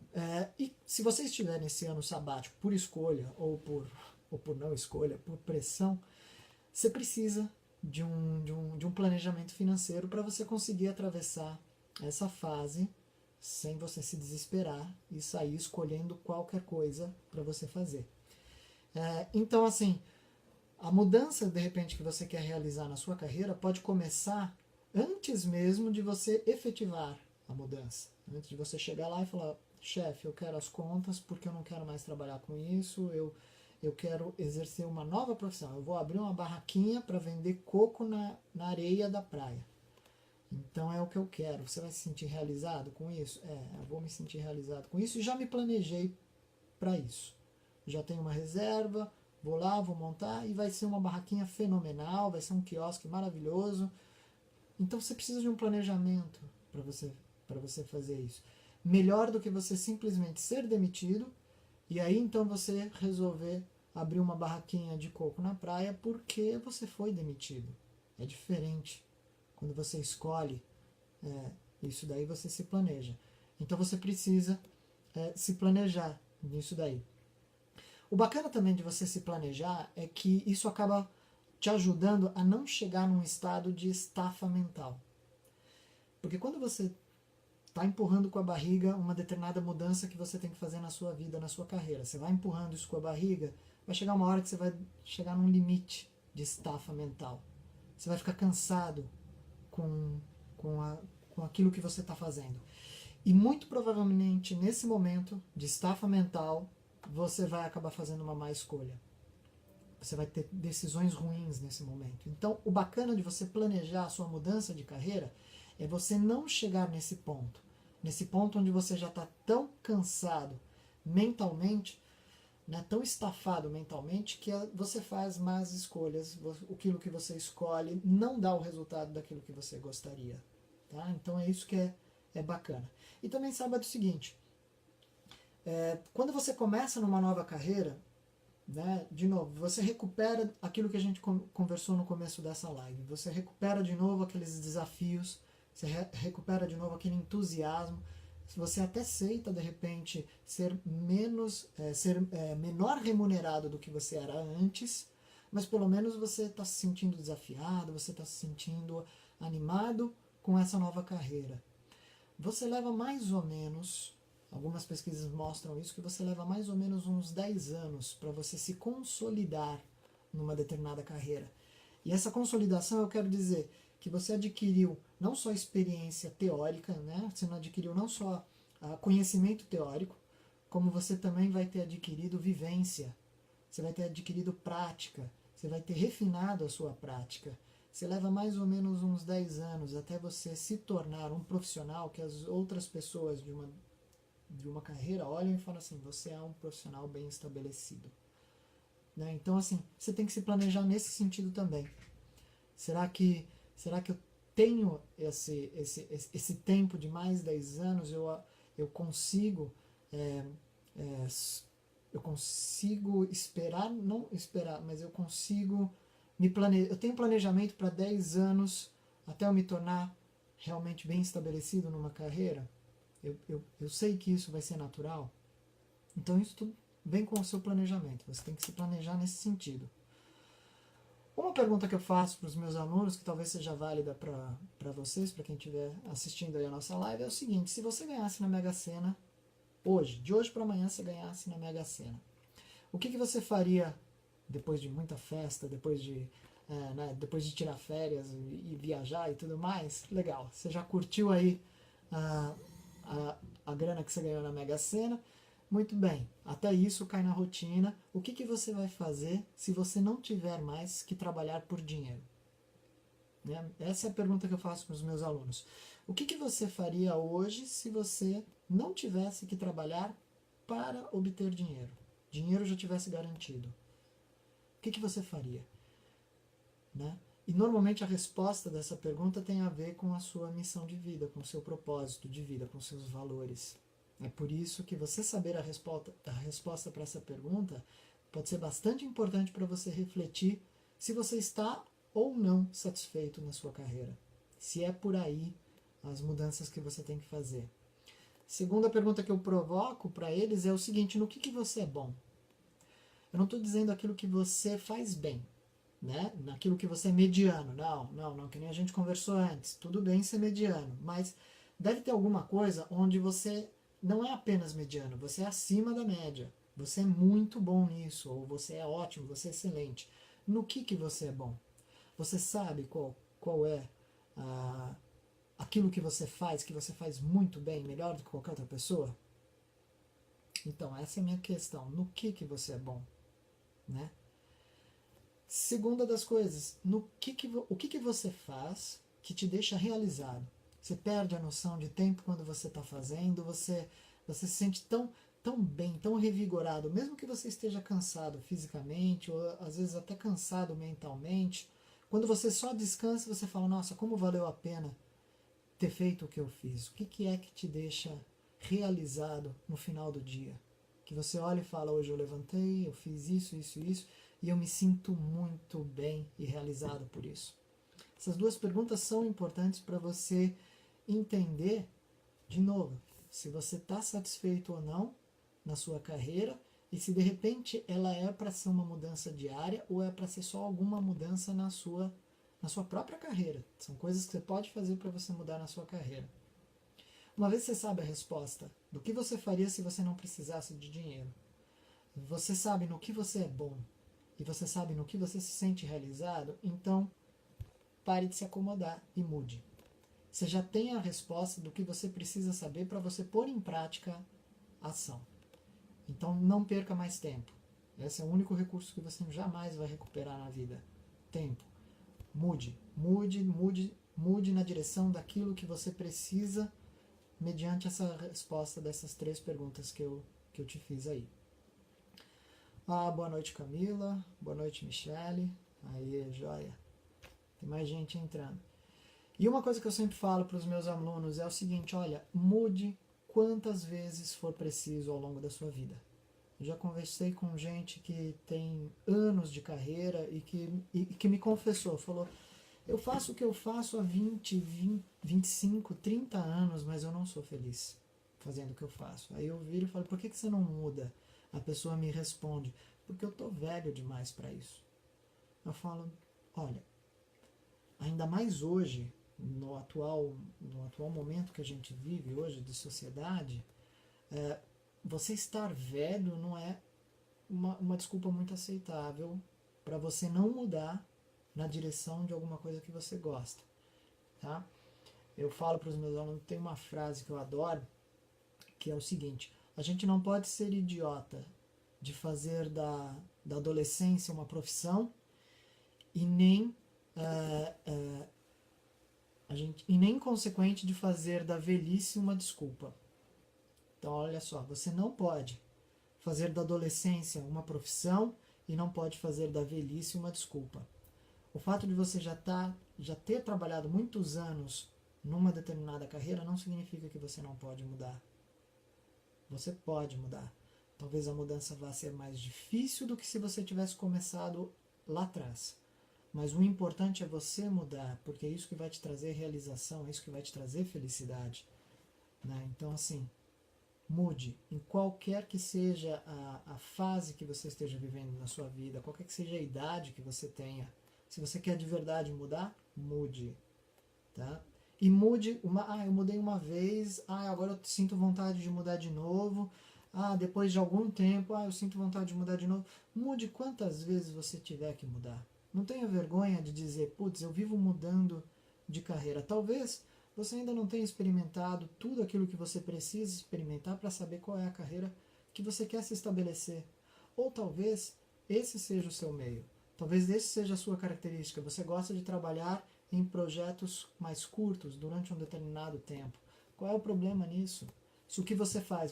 e se você estiver nesse ano sabático por escolha ou por não escolha, por pressão, você precisa de um planejamento financeiro para você conseguir atravessar essa fase sem você se desesperar e sair escolhendo qualquer coisa para você fazer. Então, assim, a mudança, de repente, que você quer realizar na sua carreira pode começar antes mesmo de você efetivar a mudança. Antes de você chegar lá e falar, chefe, eu quero as contas porque eu não quero mais trabalhar com isso, eu quero exercer uma nova profissão, eu vou abrir uma barraquinha para vender coco na areia da praia. Então é o que eu quero. Você vai se sentir realizado com isso? Eu vou me sentir realizado com isso e já me planejei para isso. Já tenho uma reserva, vou lá, vou montar e vai ser uma barraquinha fenomenal, vai ser um quiosque maravilhoso. Então você precisa de um planejamento para você fazer isso. Melhor do que você simplesmente ser demitido e aí então você resolver abrir uma barraquinha de coco na praia porque você foi demitido. É diferente. Quando você escolhe isso daí, você se planeja. Então você precisa se planejar nisso daí. O bacana também de você se planejar é que isso acaba te ajudando a não chegar num estado de estafa mental. Porque quando você está empurrando com a barriga uma determinada mudança que você tem que fazer na sua vida, na sua carreira, você vai empurrando isso com a barriga, vai chegar uma hora que você vai chegar num limite de estafa mental. Você vai ficar cansado com aquilo que você está fazendo. E muito provavelmente nesse momento de estafa mental, você vai acabar fazendo uma má escolha. Você vai ter decisões ruins nesse momento. Então, o bacana de você planejar a sua mudança de carreira é você não chegar nesse ponto onde você já está tão cansado mentalmente, né, tão estafado mentalmente, que você faz más escolhas, aquilo que você escolhe não dá o resultado daquilo que você gostaria. Tá? Então é isso que é bacana. E também saiba do seguinte, quando você começa numa nova carreira, né, de novo, você recupera aquilo que a gente conversou no começo dessa live, você recupera de novo aqueles desafios, você recupera de novo aquele entusiasmo, você até aceita de repente ser menor remunerado do que você era antes, mas pelo menos você está se sentindo desafiado, você está se sentindo animado com essa nova carreira. Você leva mais ou menos, algumas pesquisas mostram isso, que você leva mais ou menos uns 10 anos para você se consolidar numa determinada carreira. E essa consolidação eu quero dizer que você adquiriu não só experiência teórica, né? Você não adquiriu não só conhecimento teórico, como você também vai ter adquirido vivência, você vai ter adquirido prática, você vai ter refinado a sua prática. Você leva mais ou menos uns 10 anos até você se tornar um profissional que as outras pessoas de uma carreira olham e falam assim, você é um profissional bem estabelecido. Né? Então, assim, você tem que se planejar nesse sentido também. Será que eu tenho esse tempo de mais 10 anos, eu consigo eu consigo esperar, não esperar, mas eu consigo eu tenho planejamento para 10 anos até eu me tornar realmente bem estabelecido numa carreira? Eu sei que isso vai ser natural? Então isso tudo vem com o seu planejamento, você tem que se planejar nesse sentido. Uma pergunta que eu faço para os meus alunos, que talvez seja válida para vocês, para quem estiver assistindo aí a nossa live, é o seguinte: se você ganhasse na Mega Sena hoje, de hoje para amanhã você ganhasse na Mega Sena, o que você faria depois de muita festa, depois de tirar férias e viajar e tudo mais? Legal, você já curtiu aí a grana que você ganhou na Mega Sena? Muito bem, até isso cai na rotina. O que você vai fazer se você não tiver mais que trabalhar por dinheiro? Né? Essa é a pergunta que eu faço para os meus alunos. O que você faria hoje se você não tivesse que trabalhar para obter dinheiro? Dinheiro já tivesse garantido. O que você faria? Né? E normalmente a resposta dessa pergunta tem a ver com a sua missão de vida, com o seu propósito de vida, com seus valores. É por isso que você saber a resposta para essa pergunta pode ser bastante importante para você refletir se você está ou não satisfeito na sua carreira. Se é por aí as mudanças que você tem que fazer. Segunda pergunta que eu provoco para eles é o seguinte: no que você é bom? Eu não estou dizendo aquilo que você faz bem, né? Naquilo que você é mediano. Não, que nem a gente conversou antes. Tudo bem ser mediano, mas deve ter alguma coisa onde você não é apenas mediano, você é acima da média. Você é muito bom nisso, ou você é ótimo, você é excelente. No que você é bom? Você sabe qual é aquilo que você faz muito bem, melhor do que qualquer outra pessoa? Então, essa é a minha questão. No que você é bom? Né? Segunda das coisas, o que você faz que te deixa realizado? Você perde a noção de tempo quando você está fazendo, você se sente tão bem, tão revigorado, mesmo que você esteja cansado fisicamente, ou às vezes até cansado mentalmente. Quando você só descansa, você fala, nossa, como valeu a pena ter feito o que eu fiz? O que é que te deixa realizado no final do dia? Que você olha e fala, hoje eu levantei, eu fiz isso, isso, isso, e eu me sinto muito bem e realizado por isso. Essas duas perguntas são importantes para você entender, de novo, se você está satisfeito ou não na sua carreira e se de repente ela é para ser uma mudança diária ou é para ser só alguma mudança na sua própria carreira. São coisas que você pode fazer para você mudar na sua carreira. Uma vez que você sabe a resposta do que você faria se você não precisasse de dinheiro, você sabe no que você é bom e você sabe no que você se sente realizado, então pare de se acomodar e mude. Você já tem a resposta do que você precisa saber para você pôr em prática a ação. Então não perca mais tempo. Esse é o único recurso que você jamais vai recuperar na vida. Tempo. Mude, mude, mude, mude na direção daquilo que você precisa mediante essa resposta dessas 3 perguntas que eu te fiz aí. Boa noite, Camila. Boa noite, Michele. Aí, joia. Tem mais gente entrando. E uma coisa que eu sempre falo para os meus alunos é o seguinte, olha, mude quantas vezes for preciso ao longo da sua vida. Eu já conversei com gente que tem anos de carreira e que me confessou, falou, eu faço o que eu faço há 25, 30 anos, mas eu não sou feliz fazendo o que eu faço. Aí eu viro e falo, por que você não muda? A pessoa me responde, porque eu tô velho demais para isso. Eu falo, olha, ainda mais hoje, no atual momento que a gente vive hoje de sociedade, você estar velho não é uma desculpa muito aceitável para você não mudar na direção de alguma coisa que você gosta. Tá? Eu falo para os meus alunos, tem uma frase que eu adoro, que é o seguinte, a gente não pode ser idiota de fazer da adolescência uma profissão e nem e nem consequente de fazer da velhice uma desculpa. Então olha só, você não pode fazer da adolescência uma profissão e não pode fazer da velhice uma desculpa. O fato de você já ter trabalhado muitos anos numa determinada carreira não significa que você não pode mudar. Você pode mudar. Talvez a mudança vá ser mais difícil do que se você tivesse começado lá atrás. Mas o importante é você mudar, porque é isso que vai te trazer realização, é isso que vai te trazer felicidade. Né? Então, assim, mude. Em qualquer que seja a fase que você esteja vivendo na sua vida, qualquer que seja a idade que você tenha, se você quer de verdade mudar, mude. Tá? E mude, eu mudei uma vez, agora eu sinto vontade de mudar de novo, depois de algum tempo, eu sinto vontade de mudar de novo. Mude quantas vezes você tiver que mudar. Não tenha vergonha de dizer, putz, eu vivo mudando de carreira. Talvez você ainda não tenha experimentado tudo aquilo que você precisa experimentar para saber qual é a carreira que você quer se estabelecer. Ou talvez esse seja o seu meio. Talvez esse seja a sua característica. Você gosta de trabalhar em projetos mais curtos, durante um determinado tempo. Qual é o problema nisso? Se o que você faz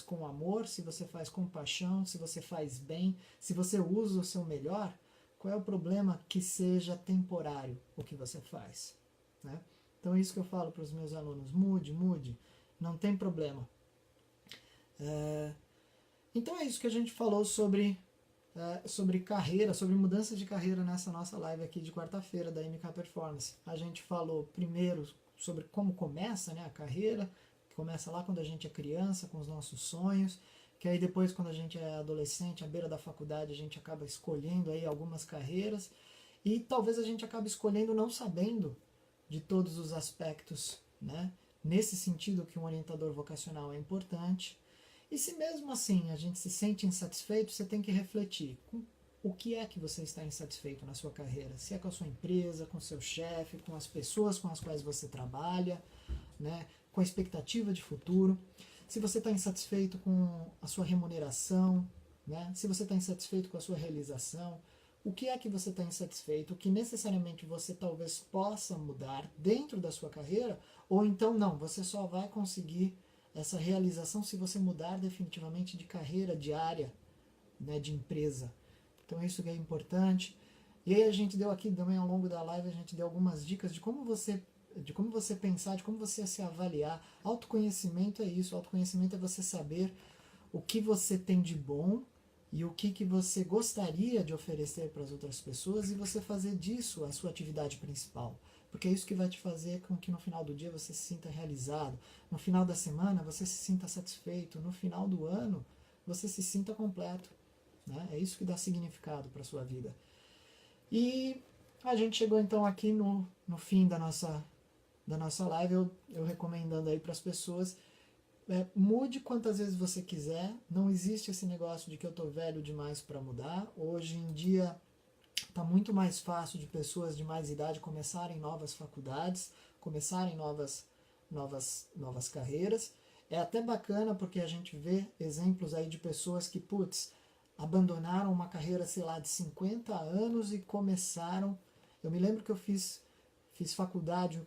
com amor, se você faz com paixão, se você faz bem, se você usa o seu melhor, qual é o problema que seja temporário o que você faz? Né? Então é isso que eu falo para os meus alunos, mude, não tem problema. Então é isso que a gente falou sobre carreira, sobre mudança de carreira nessa nossa live aqui de quarta-feira da MK Performance. A gente falou primeiro sobre como começa, né, a carreira, que começa lá quando a gente é criança, com os nossos sonhos, que aí depois quando a gente é adolescente, à beira da faculdade, a gente acaba escolhendo aí algumas carreiras, e talvez a gente acabe escolhendo não sabendo de todos os aspectos, né? Nesse sentido que um orientador vocacional é importante. E se mesmo assim a gente se sente insatisfeito, você tem que refletir com o que é que você está insatisfeito na sua carreira. Se é com a sua empresa, com o seu chefe, com as pessoas com as quais você trabalha, né? Com a expectativa de futuro. se você está insatisfeito com a sua remuneração, né? Se você está insatisfeito com a sua realização, o que é que você está insatisfeito, o que necessariamente você talvez possa mudar dentro da sua carreira, ou então não, você só vai conseguir essa realização se você mudar definitivamente de carreira, de área, né, de empresa. Então isso que é importante. E aí a gente deu aqui também ao longo da live, a gente deu algumas dicas de como você pensar, de como você se avaliar. Autoconhecimento é isso, autoconhecimento é você saber o que você tem de bom e o que você gostaria de oferecer para as outras pessoas e você fazer disso a sua atividade principal. Porque é isso que vai te fazer com que no final do dia você se sinta realizado, no final da semana você se sinta satisfeito, no final do ano você se sinta completo. Né? É isso que dá significado para a sua vida. E a gente chegou então aqui no fim da nossa live, eu recomendando aí para as pessoas, mude quantas vezes você quiser, não existe esse negócio de que eu tô velho demais para mudar. Hoje em dia está muito mais fácil de pessoas de mais idade começarem novas faculdades, começarem novas carreiras. É até bacana porque a gente vê exemplos aí de pessoas que, putz, abandonaram uma carreira, sei lá, de 50 anos e começaram... Eu me lembro que eu fiz faculdade,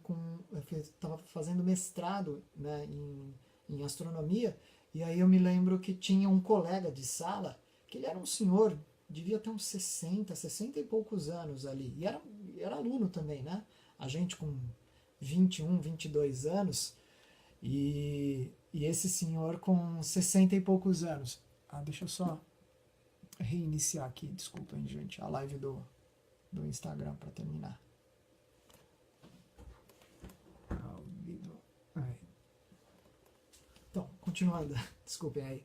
estava fazendo mestrado, né, em astronomia, e aí eu me lembro que tinha um colega de sala, que ele era um senhor, devia ter uns 60 e poucos anos ali, e era aluno também, né? A gente com 21, 22 anos, e esse senhor com 60 e poucos anos. Deixa eu só reiniciar aqui, desculpem, gente, a live do Instagram para terminar. Então, continuando, desculpem aí.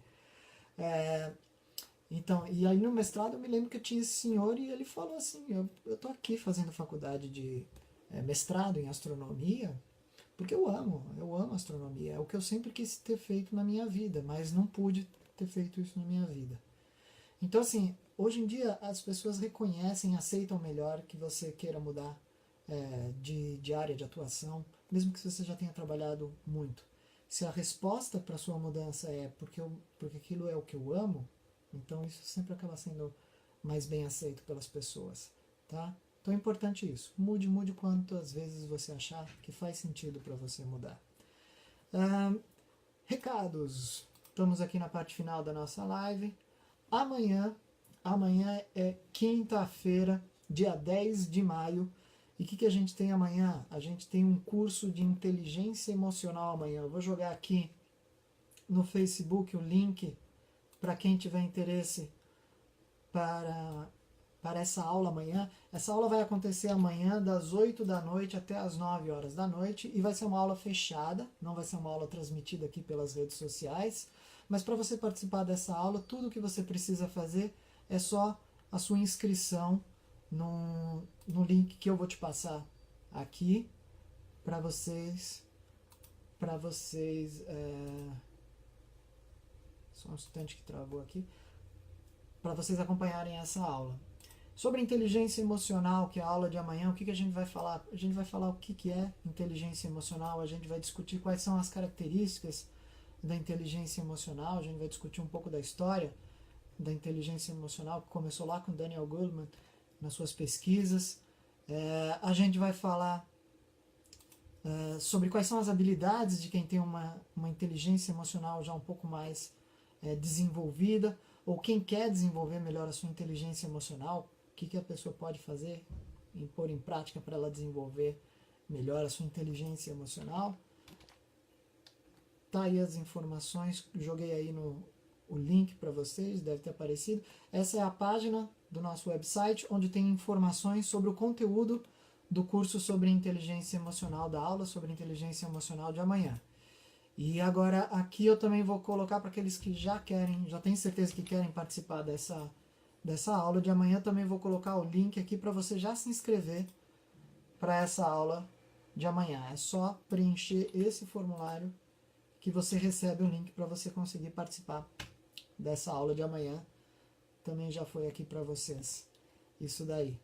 Então, e aí no mestrado eu me lembro que tinha esse senhor e ele falou assim, eu tô aqui fazendo faculdade de mestrado em astronomia, porque eu amo astronomia, é o que eu sempre quis ter feito na minha vida, mas não pude ter feito isso na minha vida. Então, assim, hoje em dia as pessoas reconhecem, aceitam melhor que você queira mudar de área de atuação, mesmo que você já tenha trabalhado muito. Se a resposta para a sua mudança é porque aquilo é o que eu amo, então isso sempre acaba sendo mais bem aceito pelas pessoas, tá? Então é importante isso. Mude quantas vezes você achar que faz sentido para você mudar. Recados. Estamos aqui na parte final da nossa live. Amanhã é quinta-feira, dia 10 de maio. E o que a gente tem amanhã? A gente tem um curso de inteligência emocional amanhã. Eu vou jogar aqui no Facebook o link para quem tiver interesse para essa aula amanhã. Essa aula vai acontecer amanhã das 8 da noite até as 9 horas da noite e vai ser uma aula fechada, não vai ser uma aula transmitida aqui pelas redes sociais, mas para você participar dessa aula, tudo que você precisa fazer é só a sua inscrição no link que eu vou te passar aqui para vocês só um instante que travou aqui, para vocês acompanharem essa aula. Sobre inteligência emocional, que é a aula de amanhã, o que a gente vai falar? A gente vai falar o que é inteligência emocional, a gente vai discutir quais são as características da inteligência emocional, a gente vai discutir um pouco da história da inteligência emocional, que começou lá com Daniel Goleman, nas suas pesquisas. A gente vai falar sobre quais são as habilidades de quem tem uma inteligência emocional já um pouco mais desenvolvida, ou quem quer desenvolver melhor a sua inteligência emocional, o que a pessoa pode fazer e pôr em prática para ela desenvolver melhor a sua inteligência emocional. Tá aí as informações, joguei aí o link para vocês, deve ter aparecido. Essa é a página do nosso website, onde tem informações sobre o conteúdo do curso sobre inteligência emocional, da aula sobre inteligência emocional de amanhã. E agora aqui eu também vou colocar para aqueles que já têm certeza que querem participar dessa aula de amanhã, também vou colocar o link aqui para você já se inscrever para essa aula de amanhã. É só preencher esse formulário que você recebe o link para você conseguir participar dessa aula de amanhã. Também já foi aqui para vocês isso daí.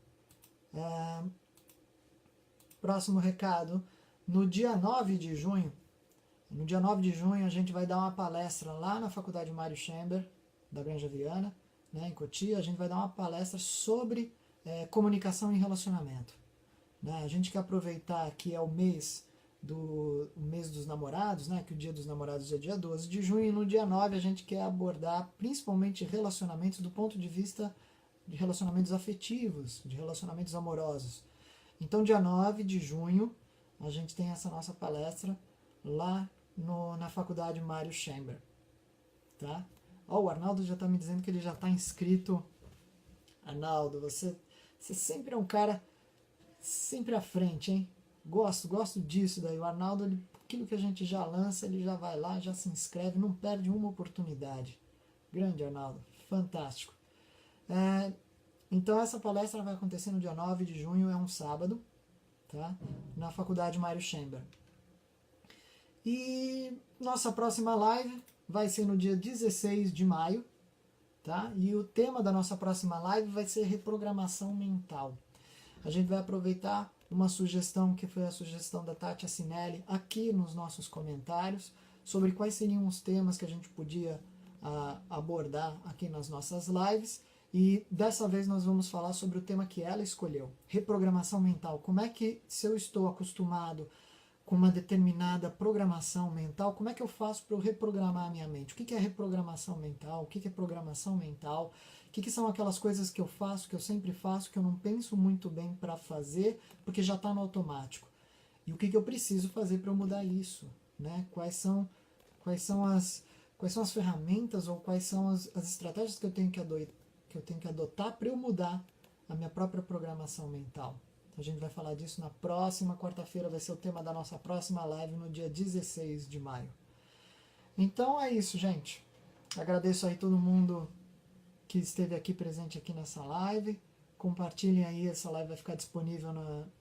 Próximo recado, no dia 9 de junho, No dia 9 de junho a gente vai dar uma palestra lá na Faculdade Mário Chamber, da Granja Viana, né, em Cotia. A gente vai dar uma palestra sobre comunicação e relacionamento. Né? A gente quer aproveitar que é o mês dos namorados, né, que o dia dos namorados é dia 12 de junho, e no dia 9 a gente quer abordar principalmente relacionamentos do ponto de vista de relacionamentos afetivos, de relacionamentos amorosos. Então, dia 9 de junho, a gente tem essa nossa palestra lá na Faculdade Mário Chamber. Tá? Ó, o Arnaldo já está me dizendo que ele já está inscrito. Arnaldo, você sempre é um cara sempre à frente, hein? Gosto disso daí. O Arnaldo, aquilo que a gente já lança, ele já vai lá, já se inscreve, não perde uma oportunidade. Grande Arnaldo, fantástico. Então essa palestra vai acontecer no dia 9 de junho, é um sábado, tá? Na Faculdade Mário Chamber. E nossa próxima live vai ser no dia 16 de maio, tá? E o tema da nossa próxima live vai ser reprogramação mental. A gente vai aproveitar uma sugestão que foi a sugestão da Tati Assinelli aqui nos nossos comentários sobre quais seriam os temas que a gente podia abordar aqui nas nossas lives. E dessa vez nós vamos falar sobre o tema que ela escolheu, reprogramação mental. Como é que, se eu estou acostumado com uma determinada programação mental, como é que eu faço para eu reprogramar a minha mente? O que é reprogramação mental? O que é programação mental? O que são aquelas coisas que eu faço, que eu sempre faço, que eu não penso muito bem para fazer, porque já está no automático? E o que eu preciso fazer para eu mudar isso? Né? Quais são as ferramentas ou quais são as estratégias que eu tenho que adotar para eu mudar a minha própria programação mental? A gente vai falar disso na próxima quarta-feira, vai ser o tema da nossa próxima live no dia 16 de maio. Então é isso, gente. Agradeço aí todo mundo que esteve aqui presente aqui nessa live. Compartilhem aí, essa live vai ficar disponível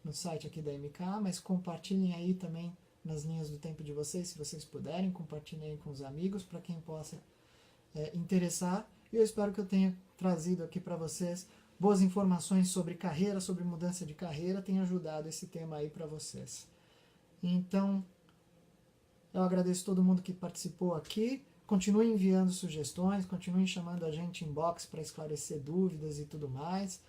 no site aqui da MK, mas compartilhem aí também nas linhas do tempo de vocês, se vocês puderem, compartilhem aí com os amigos, para quem possa interessar. E eu espero que eu tenha trazido aqui para vocês boas informações sobre carreira, sobre mudança de carreira, tenha ajudado esse tema aí para vocês. Então, eu agradeço todo mundo que participou aqui. Continuem enviando sugestões, continuem chamando a gente em inbox para esclarecer dúvidas e tudo mais.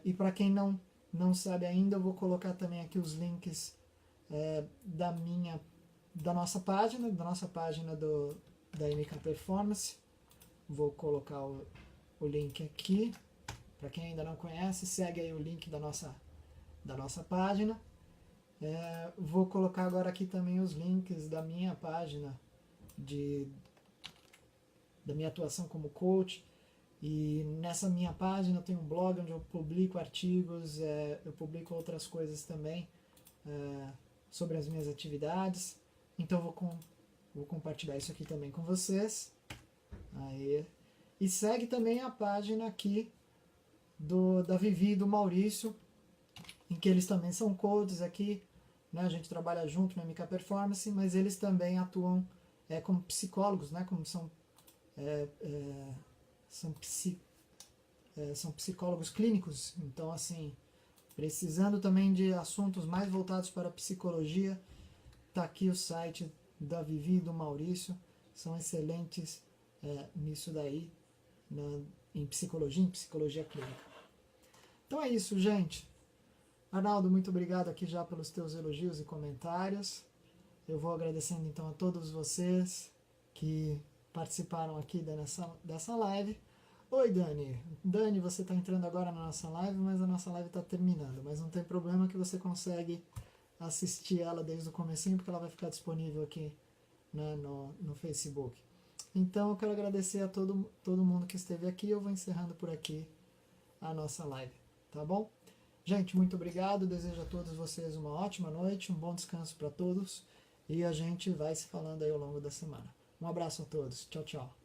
E para quem não sabe ainda, eu vou colocar também aqui os links da nossa página da MK Performance. Vou colocar o link aqui. Para quem ainda não conhece, segue aí o link da nossa página. Vou colocar agora aqui também os links da minha página, da minha atuação como coach. E nessa minha página eu tenho um blog onde eu publico artigos, eu publico outras coisas também sobre as minhas atividades. Então vou compartilhar isso aqui também com vocês. Aí. E segue também a página aqui da Vivi e do Maurício, em que eles também são coaches aqui, né? A gente trabalha junto na MK Performance, mas eles também atuam como psicólogos, né? Como são psicólogos clínicos. Então, assim, precisando também de assuntos mais voltados para a psicologia, tá aqui o site da Vivi e do Maurício, são excelentes nisso daí, em psicologia clínica. Então é isso, gente. Arnaldo, muito obrigado aqui já pelos teus elogios e comentários. Eu vou agradecendo então a todos vocês que participaram aqui dessa live. Oi, Dani. Dani, você está entrando agora na nossa live, mas a nossa live está terminando. Mas não tem problema que você consegue assistir ela desde o comecinho, porque ela vai ficar disponível aqui, né, no Facebook. Então eu quero agradecer a todo mundo que esteve aqui. Eu vou encerrando por aqui a nossa live, tá bom? Gente, muito obrigado. Desejo a todos vocês uma ótima noite, um bom descanso para todos. E a gente vai se falando aí ao longo da semana. Um abraço a todos. Tchau, tchau.